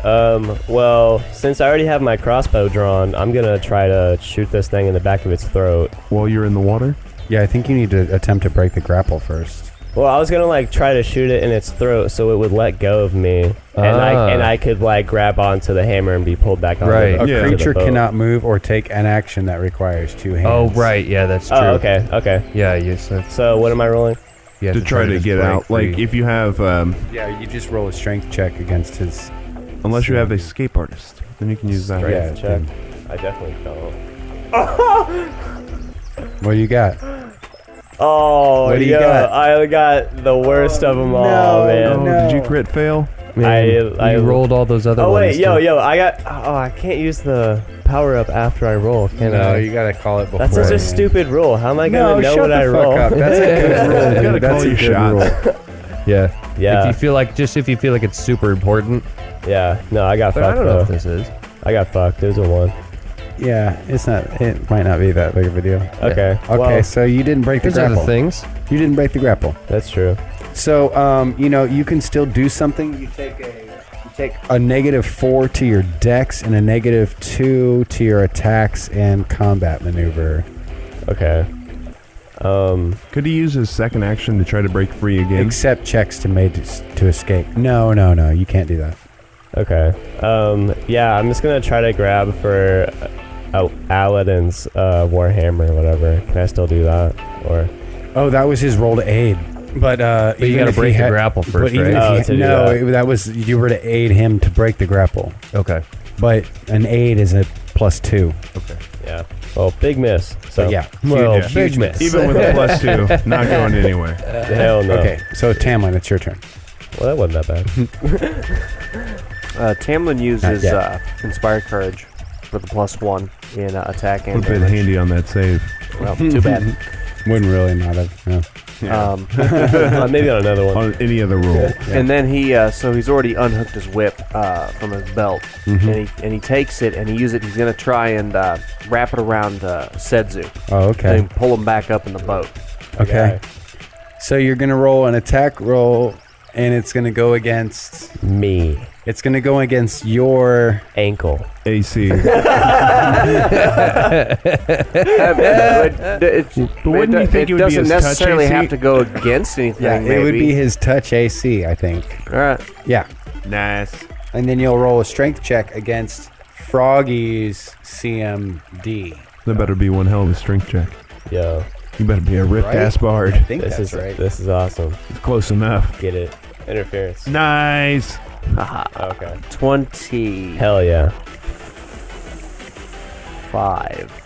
well, since I already have my crossbow drawn, I'm gonna try to shoot this thing in the back of its throat. While you're in the water? Yeah, I think you need to attempt to break the grapple first. Well, I was gonna like try to shoot it in its throat so it would let go of me, and I could like grab onto the hammer and be pulled back on. Right. A Yeah. creature to the boat. cannot move or take an action that requires 2 hands. Oh, right. Yeah, that's true. Oh, okay. Yeah, you said So what am I rolling? you have To try to just get break out. free. Like, if you have, Yeah, you just roll a strength check against his. unless you have a escape artist, then you can use that. Yeah, Check. then- I definitely don't. What do you got? Oh, What do you got? I got the worst of them all, man. Oh, did you crit fail? Man, I you rolled all those other Oh ones. wait, too. yo, I got. Oh, I can't use the power up after I roll, can I? you gotta call it before. That's such a stupid rule. How am I gonna know shut what the I fuck roll? up. That's a good rule. You gotta dude. That's call a your good shot. rule. Yeah. Yeah. If you feel like it's super important. Yeah. No, I got But I fucked don't know though. if this is. I got fucked. It was a 1. Yeah, it's not. It might not be that big of a deal. Okay. Okay, Well, so you didn't break the These are the grapple. things. You didn't break the grapple. that's true. So, you can still do something. You take a -4 to your dex and a -2 to your attacks and combat maneuver. Okay. Could he use his second action to try to break free again? Except checks to escape. No, you can't do that. Okay. Yeah, I'm just gonna try to grab for Aladdin's warhammer or whatever. Can I still do that? Or Oh, that was his roll to aid. But But you even gotta if he break the had- grapple but first, even right? if to he, do no, that. that was you were to aid him to break the grapple. Okay. But an aid is a +2. Okay. Yeah. Well, big miss. So But yeah. Well, Yeah. big miss. Even with a +2, not going anywhere. hell no. Okay, so Tamlin, it's your turn. Well, that wasn't that bad. Tamlin uses yet. Inspired Courage for the +1 in attack and Would have been damage. handy on that save. Well, too bad. Wouldn't really not have. No. Maybe on another one. On any other roll. And then so he's already unhooked his whip from his belt, and he takes it and he's gonna try and wrap it around Sedzu, Oh, okay. and pull him back up in the boat. Okay. So you're gonna roll an attack roll, and it's gonna go against. Me. It's gonna go against your. Ankle. AC. But wouldn't you think it would be doesn't his touch necessarily AC? have to go against anything. Yeah, it would maybe. be his touch AC, I think. All right. Yeah, Nice. and then you'll roll a strength check against Froggy's CMD. That better be one hell of a strength check. Yo. You better be a ripped Right? ass I bard. think This that's is right. this is awesome. It's close enough. Get it. Interference. Nice. Okay. 25. Hell yeah.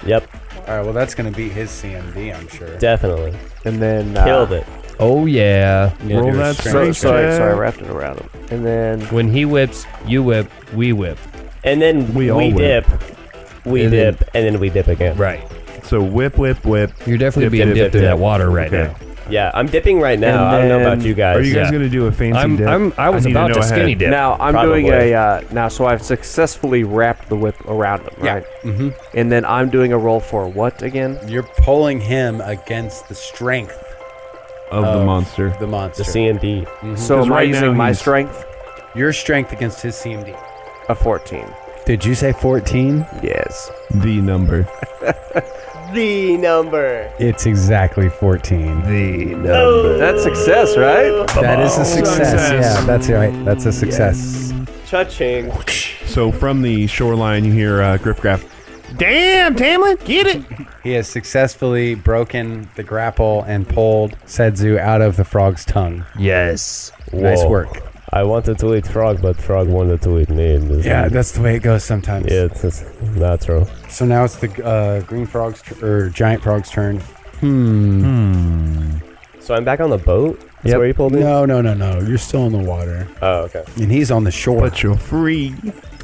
Yep. All right, well, that's gonna beat his CMD, I'm sure. Definitely. And then Killed it. Oh, yeah. Yeah, Roll do a that strength So, check. sorry, I wrapped it around him. And then When he whips, you whip, we whip. And then We all dip. We And then- dip. And then we dip again. Right. So whip, whip, whip. You're definitely Dip, being dip, dipped dip, in that dip. water right Okay. now. Yeah, I'm dipping right now. And I don't know about then- you guys. Are you guys Yeah. going to do a fancy dip? I was need about know to ahead. skinny dip. now I'm Probably. doing so I've successfully wrapped the whip around him, Yeah. right? Mm-hmm. And then I'm doing a roll for what again? You're pulling him against the strength Of the monster. The monster. The CMD. So am I right now using my he's- strength? Your strength against his CMD. A 14. Did you say 14? Yes. The number. The number. It's exactly 14. That's success, right? That is a success. Success. Yeah, that's right. That's a success. Cha-ching. So from the shoreline, you hear Griff Graff. Damn, Tamlin, get it! He has successfully broken the grapple and pulled Sedzu out of the frog's tongue. Yes. Nice Whoa. work. I wanted to eat frog, but frog wanted to eat me. Yeah, that's the way it goes sometimes. Yeah, it's natural. So now it's the green frog's or giant frog's turn. So I'm back on the boat? That's Yep. where you pulled me? No. You're still in the water. Oh, okay. And he's on the shore. But you're free.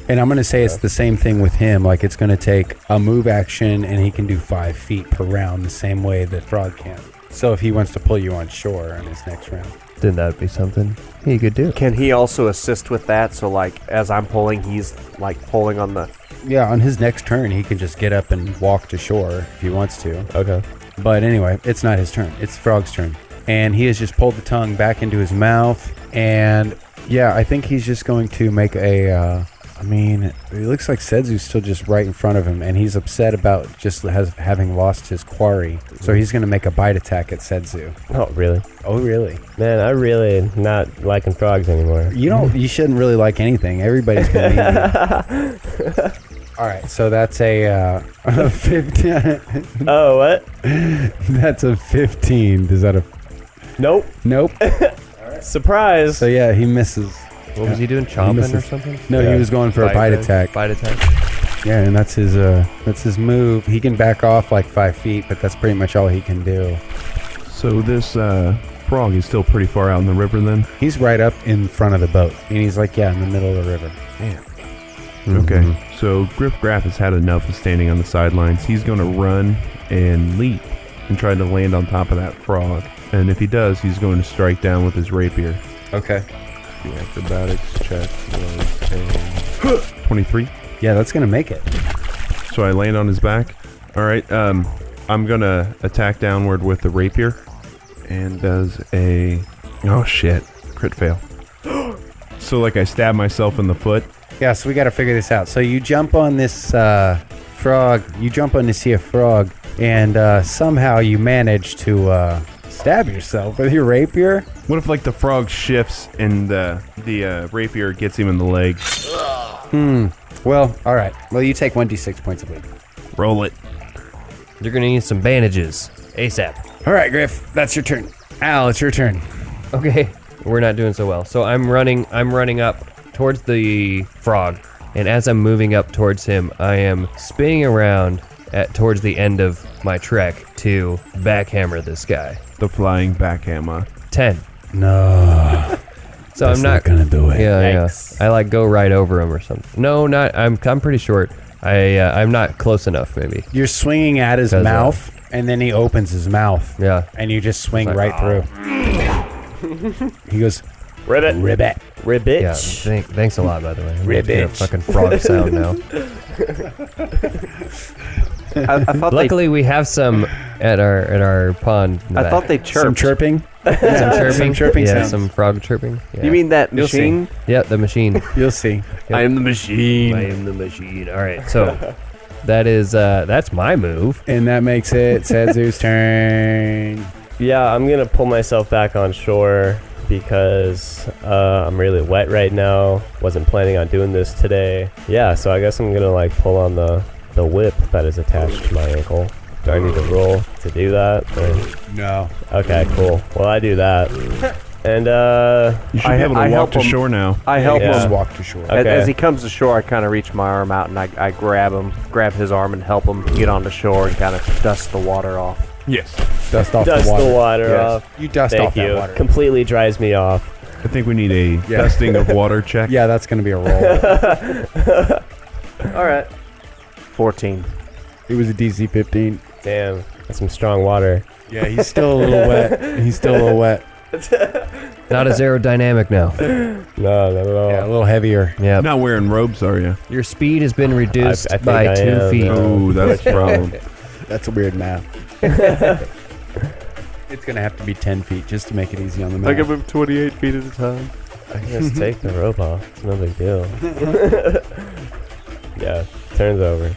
And I'm going to say it's the same thing with him. Like, it's going to take a move action, and he can do 5 feet per round the same way that Frog can. So if he wants to pull you on shore on his next round. Then that would be something he could do. Can he also assist with that? So like as I'm pulling, he's like pulling on the. Yeah, on his next turn, he can just get up and walk to shore if he wants to. Okay. But anyway, it's not his turn. It's Frog's turn. And he has just pulled the tongue back into his mouth. And yeah, I think he's just going to make a... it looks like Sedzu's still just right in front of him, and he's upset about just having lost his quarry. So he's going to make a bite attack at Sedzu. Oh, really? Oh, really? Man, I really not liking frogs anymore. You shouldn't really like anything. Everybody's been mean. All right, so that's a 15. Oh, what? That's a 15. Is that a... Nope. Nope. Surprise. So yeah, he misses. What was he doing? Chomping or something? No, Yeah. he was going for a bite attack. Bite attack. Yeah, and that's his move. He can back off like 5 feet, but that's pretty much all he can do. So this frog is still pretty far out in the river then? He's right up in front of the boat, and he's like, in the middle of the river. Okay. So Griff Graff has had enough of standing on the sidelines. He's going to run and leap and try to land on top of that frog. And if he does, he's going to strike down with his rapier. Okay. The acrobatics check was a 23. Yeah, that's gonna make it. So I land on his back. All right. I'm gonna attack downward with the rapier, and does a crit fail. So like I stab myself in the foot. Yeah, so we got to figure this out. So you jump on this frog. You jump on to see a frog, and somehow you manage to stab yourself with your rapier. What if like the frog shifts and the rapier gets him in the leg? Well, all right. Well, you take 1d6 points of bleeding. Roll it. You're gonna need some bandages ASAP. All right, Griff, that's your turn. Al, it's your turn. Okay, we're not doing so well. So I'm running up towards the frog, And as I'm moving up towards him, I am spinning around towards the end of my trek to backhammer this guy. The flying backhammer. 10. No. So That's I'm not gonna do it. Yeah, Yikes. I like go right over him or something. No, not. I'm pretty short. I'm not close enough. Maybe. You're swinging at his 'Cause, mouth, and then he opens his mouth. Yeah. And you just swing It's right through. He goes, Ribbit. ribbit. Ribbit. Yeah. Thanks a lot, by the way. I'm Ribbit. making a fucking frog sound now. I thought Luckily, we have some at our pond. in the I back. thought they chirped. Some chirping. some chirping. Some chirping Yeah, sounds. some frog chirping. Yeah. You mean that You'll see. machine? Yeah, the machine. You'll see. Yep. I am the machine. I am the machine. All right, so that's my move. And that makes it Setsu's turn. Yeah, I'm gonna pull myself back on shore because I'm really wet right now. Wasn't planning on doing this today. Yeah, so I guess I'm gonna like pull on the whip that is attached to my ankle. Do I need to roll to do that? Or? No. Okay, cool. Well, I do that. And You should I- be able to I walk help to him. shore now. I help Yeah. Just him. walk to shore. Okay. As he comes to shore, I kind of reach my arm out and I grab him, grab his arm and help him get onto shore and kind of dust the water off. Yes. Dust off dust the water. the water Yes. off. You dust Thank off you. that water. Completely dries me off. I think we need a Yeah. dusting of water check. Yeah, that's going to be a roll. All right. 14. It was a DC 15. Damn, that's some strong water. Yeah, he's still a little wet. He's still a little wet. Not as aerodynamic now. No, not at all. Yeah, a little heavier. Yeah. Not wearing robes, are you? Your speed has been reduced I think by I 2 am, feet. though. Oh, that's a problem. That's a weird math. It's going to have to be 10 feet just to make it easy on the math. move 28 feet at a time. I can just take the rope off. It's no big deal. Yeah, turns over.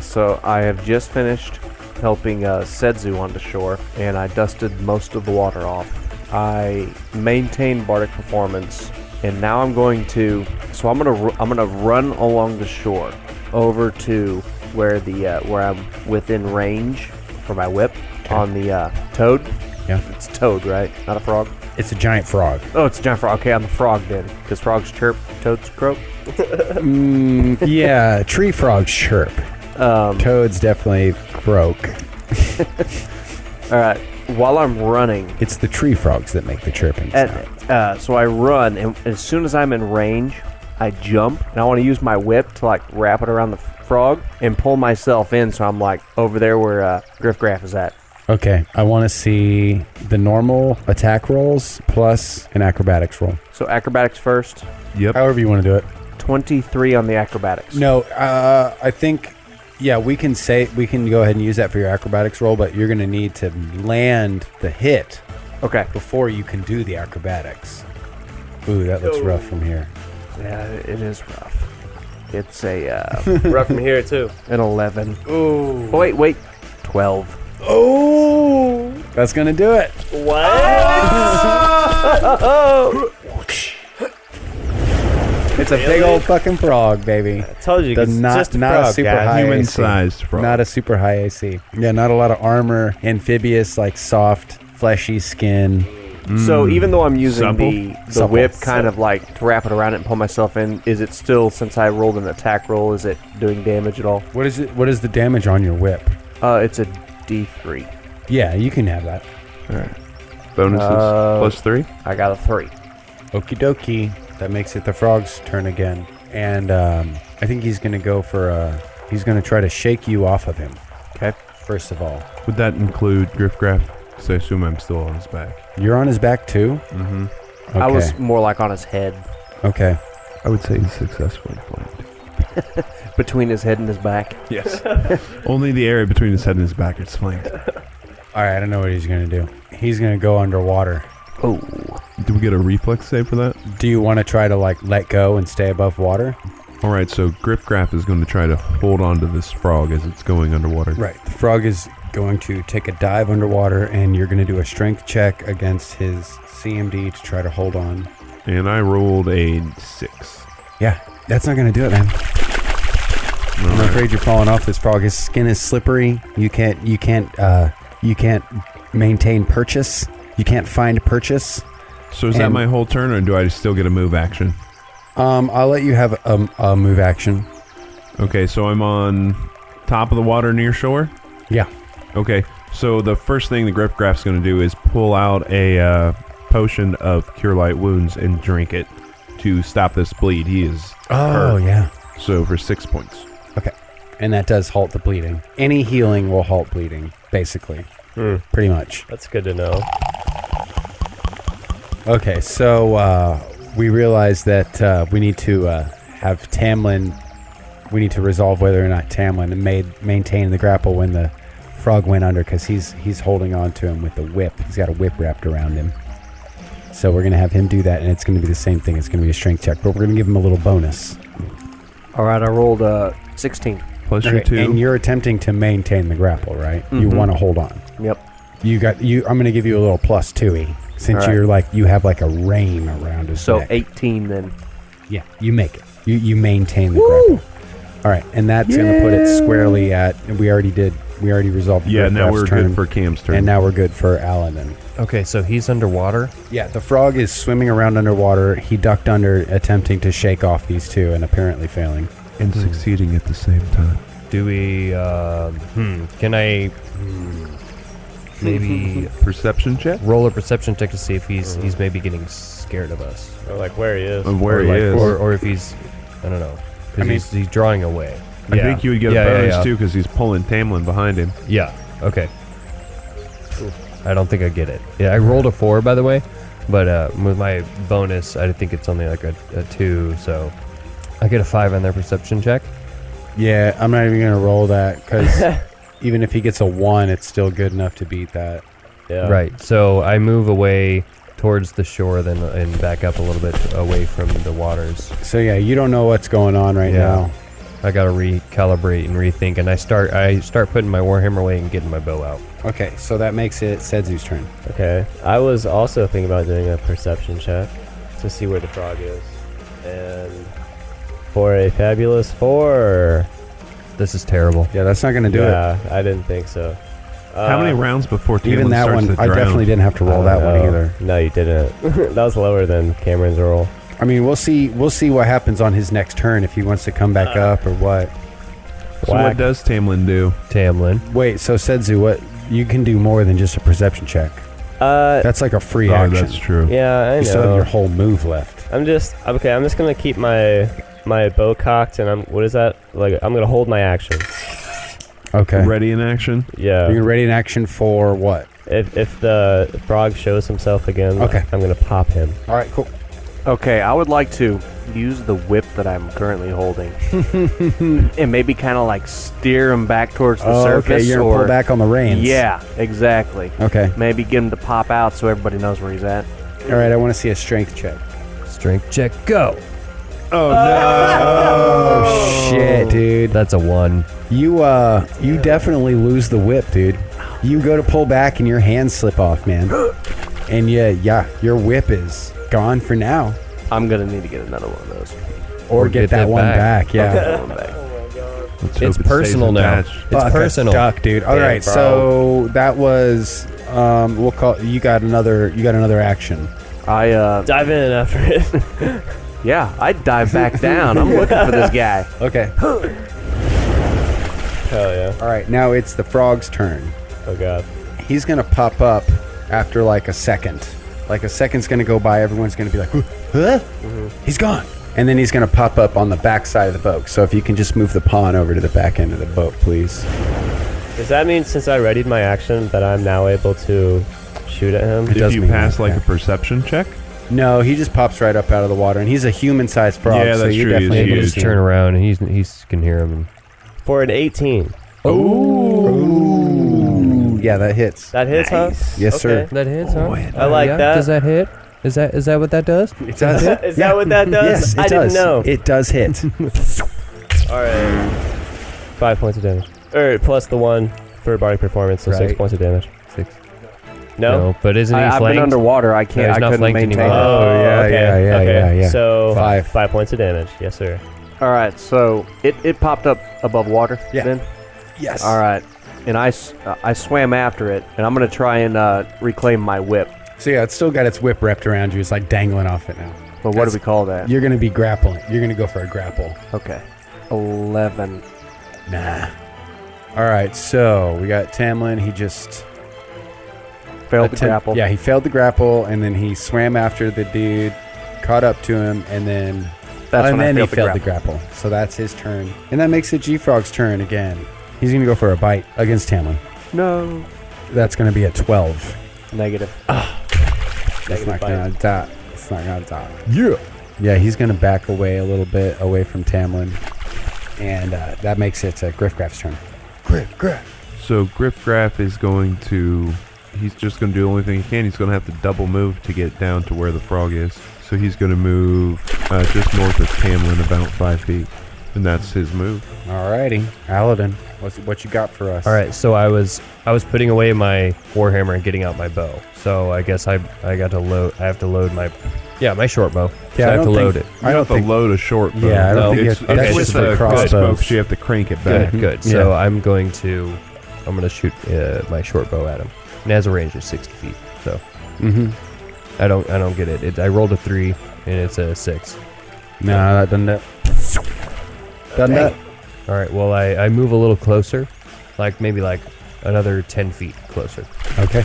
So I have just finished helping Setsu onto shore, and I dusted most of the water off. I maintained bardic performance, and now I'm going to. So I'm gonna run along the shore over to where where I'm within range for my whip on the toad. Yeah. It's toad, right? Not a frog. It's a giant frog. Oh, it's a giant frog. Okay, on the frog then, because frogs chirp, toads croak. Yeah, tree frogs chirp. Toads definitely croak. All right. While I'm running, It's the tree frogs that make the chirping sound. so I run, and as soon as I'm in range, I jump, and I want to use my whip to like wrap it around the frog and pull myself in, so I'm like over there where Griff Graff is at. Okay, I want to see the normal attack rolls plus an acrobatics roll. So acrobatics first. Yep. However you want to do it. 23 on the acrobatics. No, I think, yeah, we can go ahead and use that for your acrobatics roll, but you're going to need to land the hit Okay. before you can do the acrobatics. Ooh, that looks rough from here. Yeah, it is rough. It's a Rough from here too. an 11. Ooh. Oh, wait, 12. Oh, that's going to do it. It's a big old fucking frog, baby. I told you, Does it's not just a a frog, super guys. high Human-sized frog. Not a super high AC. Yeah, not a lot of armor. Amphibious, like soft, fleshy skin. So even though I'm using Supple? the Supple. whip kind of like to wrap it around it and pull myself in, is it still, since I rolled an attack roll, is it doing damage at all? What is it? What is the damage on your whip? It's a D3. Yeah, you can have that. Bonuses plus 3. I got a 3. Okie dokie. That makes it the frog's turn again. And I think he's going to go for he's going to try to shake you off of him. Okay. First of all. Would that include Griff Graff? Because I assume I'm still on his back. You're on his back too? Mm-hmm. Okay. I was more like on his head, Okay. I would say he's successfully flanked. between his head and his back. Yes. Only the area between his head and his back is flanked. All right, I don't know what he's going to do. He's going to go underwater. Oh. Do we get a reflex save for that? Do you want to try to like let go and stay above water? All right, so Griff Graff is going to try to hold on to this frog as it's going underwater. Right. The frog is going to take a dive underwater, and you're going to do a strength check against his CMD to try to hold on. And I rolled a 6. Yeah, that's not going to do it, man. I'm afraid you're falling off this frog. His skin is slippery. You can't maintain purchase. You can't find purchase. So is that And- my whole turn, or do I still get a move action? I'll let you have a move action. Okay, so I'm on top of the water near shore? Yeah. Okay, so the first thing the Griffgraph's going to do is pull out a potion of Cure Light Wounds and drink it to stop this bleed. He is hurt. Yeah. So for 6 points. Okay. And that does halt the bleeding. Any healing will halt bleeding, basically. Pretty much. That's good to know. Okay, so we realize that we need to have Tamlin. We need to resolve whether or not Tamlin maintained the grapple when the frog went under, because he's holding on to him with the whip. He's got a whip wrapped around him. So we're going to have him do that, and it's going to be the same thing. It's going to be a strength check, but we're going to give him a little bonus. All right, I rolled 16. Plus your Okay, 2. and you're attempting to maintain the grapple, right? You want to hold on. Yep. I'm going to give you a little plus 2-y, since All right. you have like a rein around his So neck. 18 then. Yeah, you make it. You maintain the grapple. All right, and that's going to put it squarely at. We already resolved the Yeah, now we're Griffgraph's turn, good for Cam's turn. and now we're good for Aladdin. Okay, so he's underwater. Yeah, the frog is swimming around underwater. He ducked under, attempting to shake off these two, and apparently failing. and succeeding at the same time. Do we, can I maybe Perception check? roll a perception check to see if he's maybe getting scared of us? Or like where he is. Of where or he like, is. Or if he's, I don't know. Because he's drawing away. I think you would get a Yeah, bonus too because he's pulling Tamlin behind him. Yeah, okay. I don't think I get it. Yeah, I rolled a 4, by the way. But with my bonus, I think it's only like a 2, so I get a 5 on their perception check. Yeah, I'm not even going to roll that, because even if he gets a 1, it's still good enough to beat that. Yeah. Right, so I move away towards the shore then and back up a little bit away from the waters. So yeah, you don't know what's going on right now. I gotta recalibrate and rethink, and I start putting my warhammer away and getting my bow out. Okay, so that makes it Sedzu's turn. Okay. I was also thinking about doing a perception check to see where the frog is. And for a fabulous 4. This is terrible. Yeah, that's not going to do it. Yeah, I didn't think so. How many rounds before Tamlin Even that starts one, to I drown? definitely didn't have to roll that one either. No, you didn't. That was lower than Cameron's roll. I mean, we'll see what happens on his next turn, if he wants to come back up or what. So Whack. what does Tamlin do? Tamlin. Wait, so Sedzu, what? You can do more than just a perception check. That's like a free action. That's true. Yeah, I You still have know. your whole move left. I'm just gonna keep my bow cocked, and I'm gonna hold my action. Okay. Ready in action? Yeah. You're ready in action for what? If the frog shows himself again, Okay. I'm gonna pop him. All right, cool. Okay, I would like to use the whip that I'm currently holding and maybe kind of like steer him back towards the surface. Okay, you're gonna pull back on the reins. Yeah, exactly. Okay. Maybe get him to pop out so everybody knows where he's at. All right, I want to see a strength check. Strength check, go. Oh, no. Oh shit, dude. That's a 1. You definitely lose the whip, dude. You go to pull back and your hands slip off, man. And yeah, your whip is gone for now. I'm gonna need to get another one of those. Or get that one back, yeah. That one back. Let's hope It's it personal stays now. attached. It's Fuck a personal. duck, dude. All right, bro. so that was we'll call you got another action. I Dive in after it. yeah, I'd dive back down. I'm looking for this guy. Okay. Hell yeah. All right, now it's the frog's turn. Oh god. He's gonna pop up after like a second. Like a second's gonna go by, everyone's gonna be like, huh? He's gone. And then he's gonna pop up on the back side of the boat. So if you can just move the pawn over to the back end of the boat, please. Does that mean since I readied my action that I'm now able to shoot at him? It does If you mean pass that, like yeah. a perception check? No, he just pops right up out of the water, and he's a human-sized frog. Yeah, so that's you true. definitely He's Maybe able to huge. just see turn him. around and he can hear him. For an 18. Ooh, yeah, that hits. That hits, huh? Yes, sir. Okay. That hits, huh? I like that. Does that hit? Is that what that does? It does. Is that what that does? Yes, it I does. didn't know. It does hit. Alright. 5 points of damage. Or plus the 1 for bardic performance, so 6 Right. points of damage. 6. No? But isn't he I've been flanked? underwater. I No, can't. he's I not couldn't flanked maintain anymore. it. Oh, yeah, okay. yeah. So 5. 5 points of damage. Yes, sir. All right, so it popped up above water. Yeah. Then. Yes. All right, and I swam after it, and I'm gonna try and reclaim my whip. So yeah, it's still got its whip wrapped around you. It's like dangling off it now. But what do we call that? You're gonna be grappling. You're gonna go for a grapple. Okay. 11. Nah. All right, so we got Tamlin. He just Failed the grapple. Yeah, he failed the grapple, and then he swam after the dude, caught up to him, and then he failed the grapple. So that's his turn, and that makes it G-Frog's turn again. He's gonna go for a bite against Tamlin. No. That's gonna be a 12. Negative. That's not gonna die. It's not gonna die. Yeah. Yeah, he's gonna back away a little bit away from Tamlin, and that makes it Griffgraff's turn. Griff. So Griffgraff is going to... He's just going to do the only thing he can. He's going to have to double move to get down to where the frog is. So he's going to move just north of Tamlin about 5 feet. And that's his move. Alrighty. Aladdin, what you got for us? All right, so I was putting away my warhammer and getting out my bow. So I guess I got to load. I have to load my short bow. Yeah, so I have to load it. I don't have to load a short bow. Yeah, I don't think it's that's with just for the crossbows. crossbow because you have to crank it back. Good. So I'm going to shoot my short bow at him. It has a range of 60 feet. So I don't get it. I rolled a 3 and it's a 6. No, that doesn't it. Doesn't it? All right. Well, I move a little closer, maybe another 10 feet closer. Okay.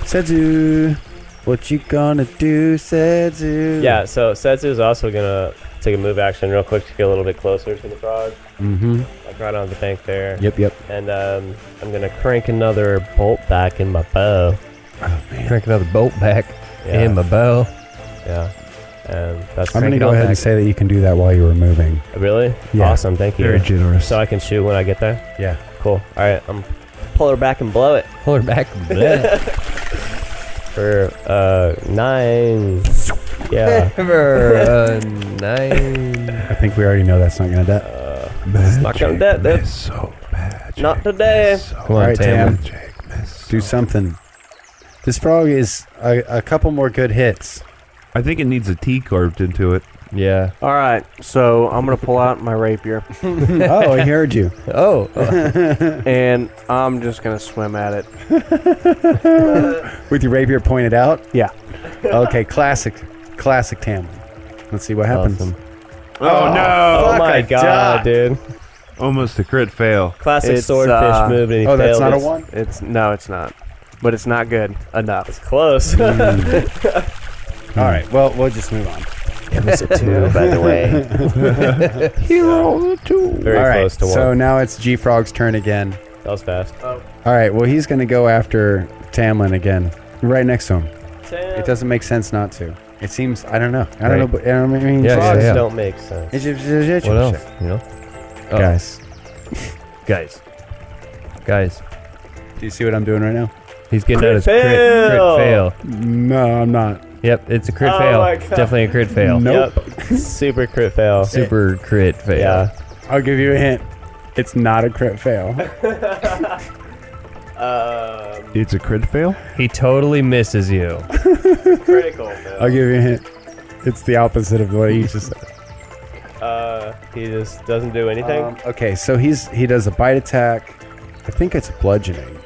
Setsu, what you gonna do, Setsu? Yeah, so Setsu's also gonna take a move action real quick to get a little bit closer to the frog. Like right on the bank there. Yep. And I'm gonna crank another bolt back in my bow. Oh, man. Crank another bolt back in my bow. Yeah. And that's I'm gonna go ahead and say that you can do that while you were moving. Really? Yeah. Awesome, thank you. Very generous. So I can shoot when I get there? Yeah. Cool. Alright, I'm pull her back and blow it. Pull her back. For 9. Yeah. For 9. I think we already know that's not gonna die. It's not gonna dead, dude. So magic. Not today. Come on, Alright, Tam. Do something. This frog is a couple more good hits. I think it needs a T carved into it. Yeah. All right, so I'm going to pull out my rapier, Oh, I heard you. Oh. and I'm just going to swim at it. With your rapier pointed out? Yeah. Okay, classic Tamlin. Let's see what happens. Awesome. Oh, no! Oh Fuck, my I god, died. dude. Almost a crit fail. Classic It's, swordfish move and he Oh, that's failed. not a 1? No, it's not. But it's not good enough. It's close. All right, well, we'll just move on. It was a 2, by the way. Hero 2. Very All right, close to 1. so now it's G-Frog's turn again. That was fast. All right, well, he's going to go after Tamlin again, right next to him. It doesn't make sense not to. It seems, I don't know. I don't know, but I mean, Yeah, Frogs yeah. don't make sense. What else? You know? Oh, Guys, guys. do you see what I'm doing right now? He's getting Crit out his crit fail. No, I'm not. Yep, it's a crit Oh fail. my It's God. definitely a crit fail. Nope. Yep. Super crit fail. Super crit fail. Yeah. I'll give you a hint. It's not a crit fail. It's a crit fail? He totally misses you. Critical fail. I'll give you a hint. It's the opposite of what he just said. He just doesn't do anything. Okay, so he does a bite attack. I think it's bludgeoning.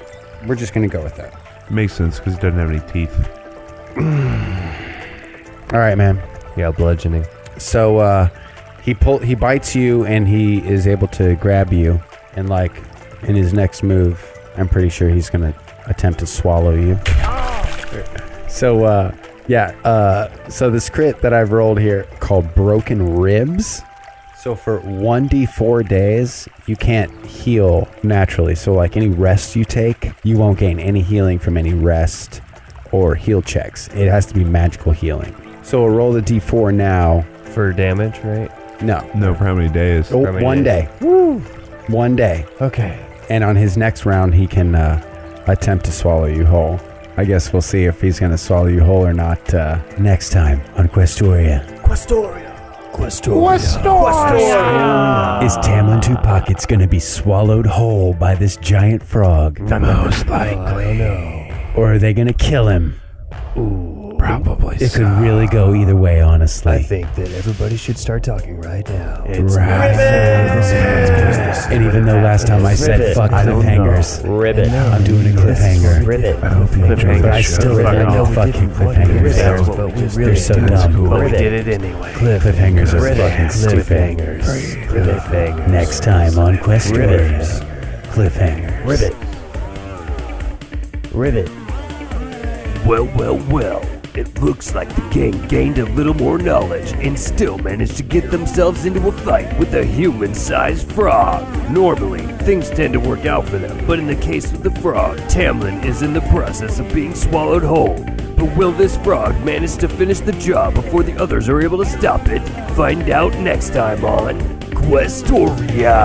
We're just gonna go with that. Makes sense because it doesn't have any teeth. All right, man. Yeah, bludgeoning. So he bites you and he is able to grab you, and in his next move, I'm pretty sure he's gonna attempt to swallow you. So so this crit that I've rolled here called Broken Ribs. So for 1d4 days, you can't heal naturally. So any rest you take, you won't gain any healing from any rest or heal checks. It has to be magical healing. So we'll roll the d4 now. For damage, right? No. No, for how many days? Oh, How many 1 day. Woo! 1 day. Okay. And on his next round, he can attempt to swallow you whole. I guess we'll see if he's going to swallow you whole or not next time on Questoria. Questoria. Is Tamlin Two Pockets going to be swallowed whole by this giant frog? Most likely. Or are they going to kill him? Ooh. Probably It could really go either way, honestly. I think that everybody should start talking right now. And even though last time I said Ribbit. fuck cliffhangers, Ribbit. I'm doing a cliffhanger. Ribbit. I hope you enjoyed But I the still show. know fucking cliffhangers. They're so dumb. But we did it anyway. Cliffhangers are fucking stupid. Cliffhangers. Next time on Questoria. Cliffhangers. Ribbit. Well. It looks like the gang gained a little more knowledge and still managed to get themselves into a fight with a human-sized frog. Normally, things tend to work out for them, but in the case of the frog, Tamlin is in the process of being swallowed whole. But will this frog manage to finish the job before the others are able to stop it? Find out next time on Questoria.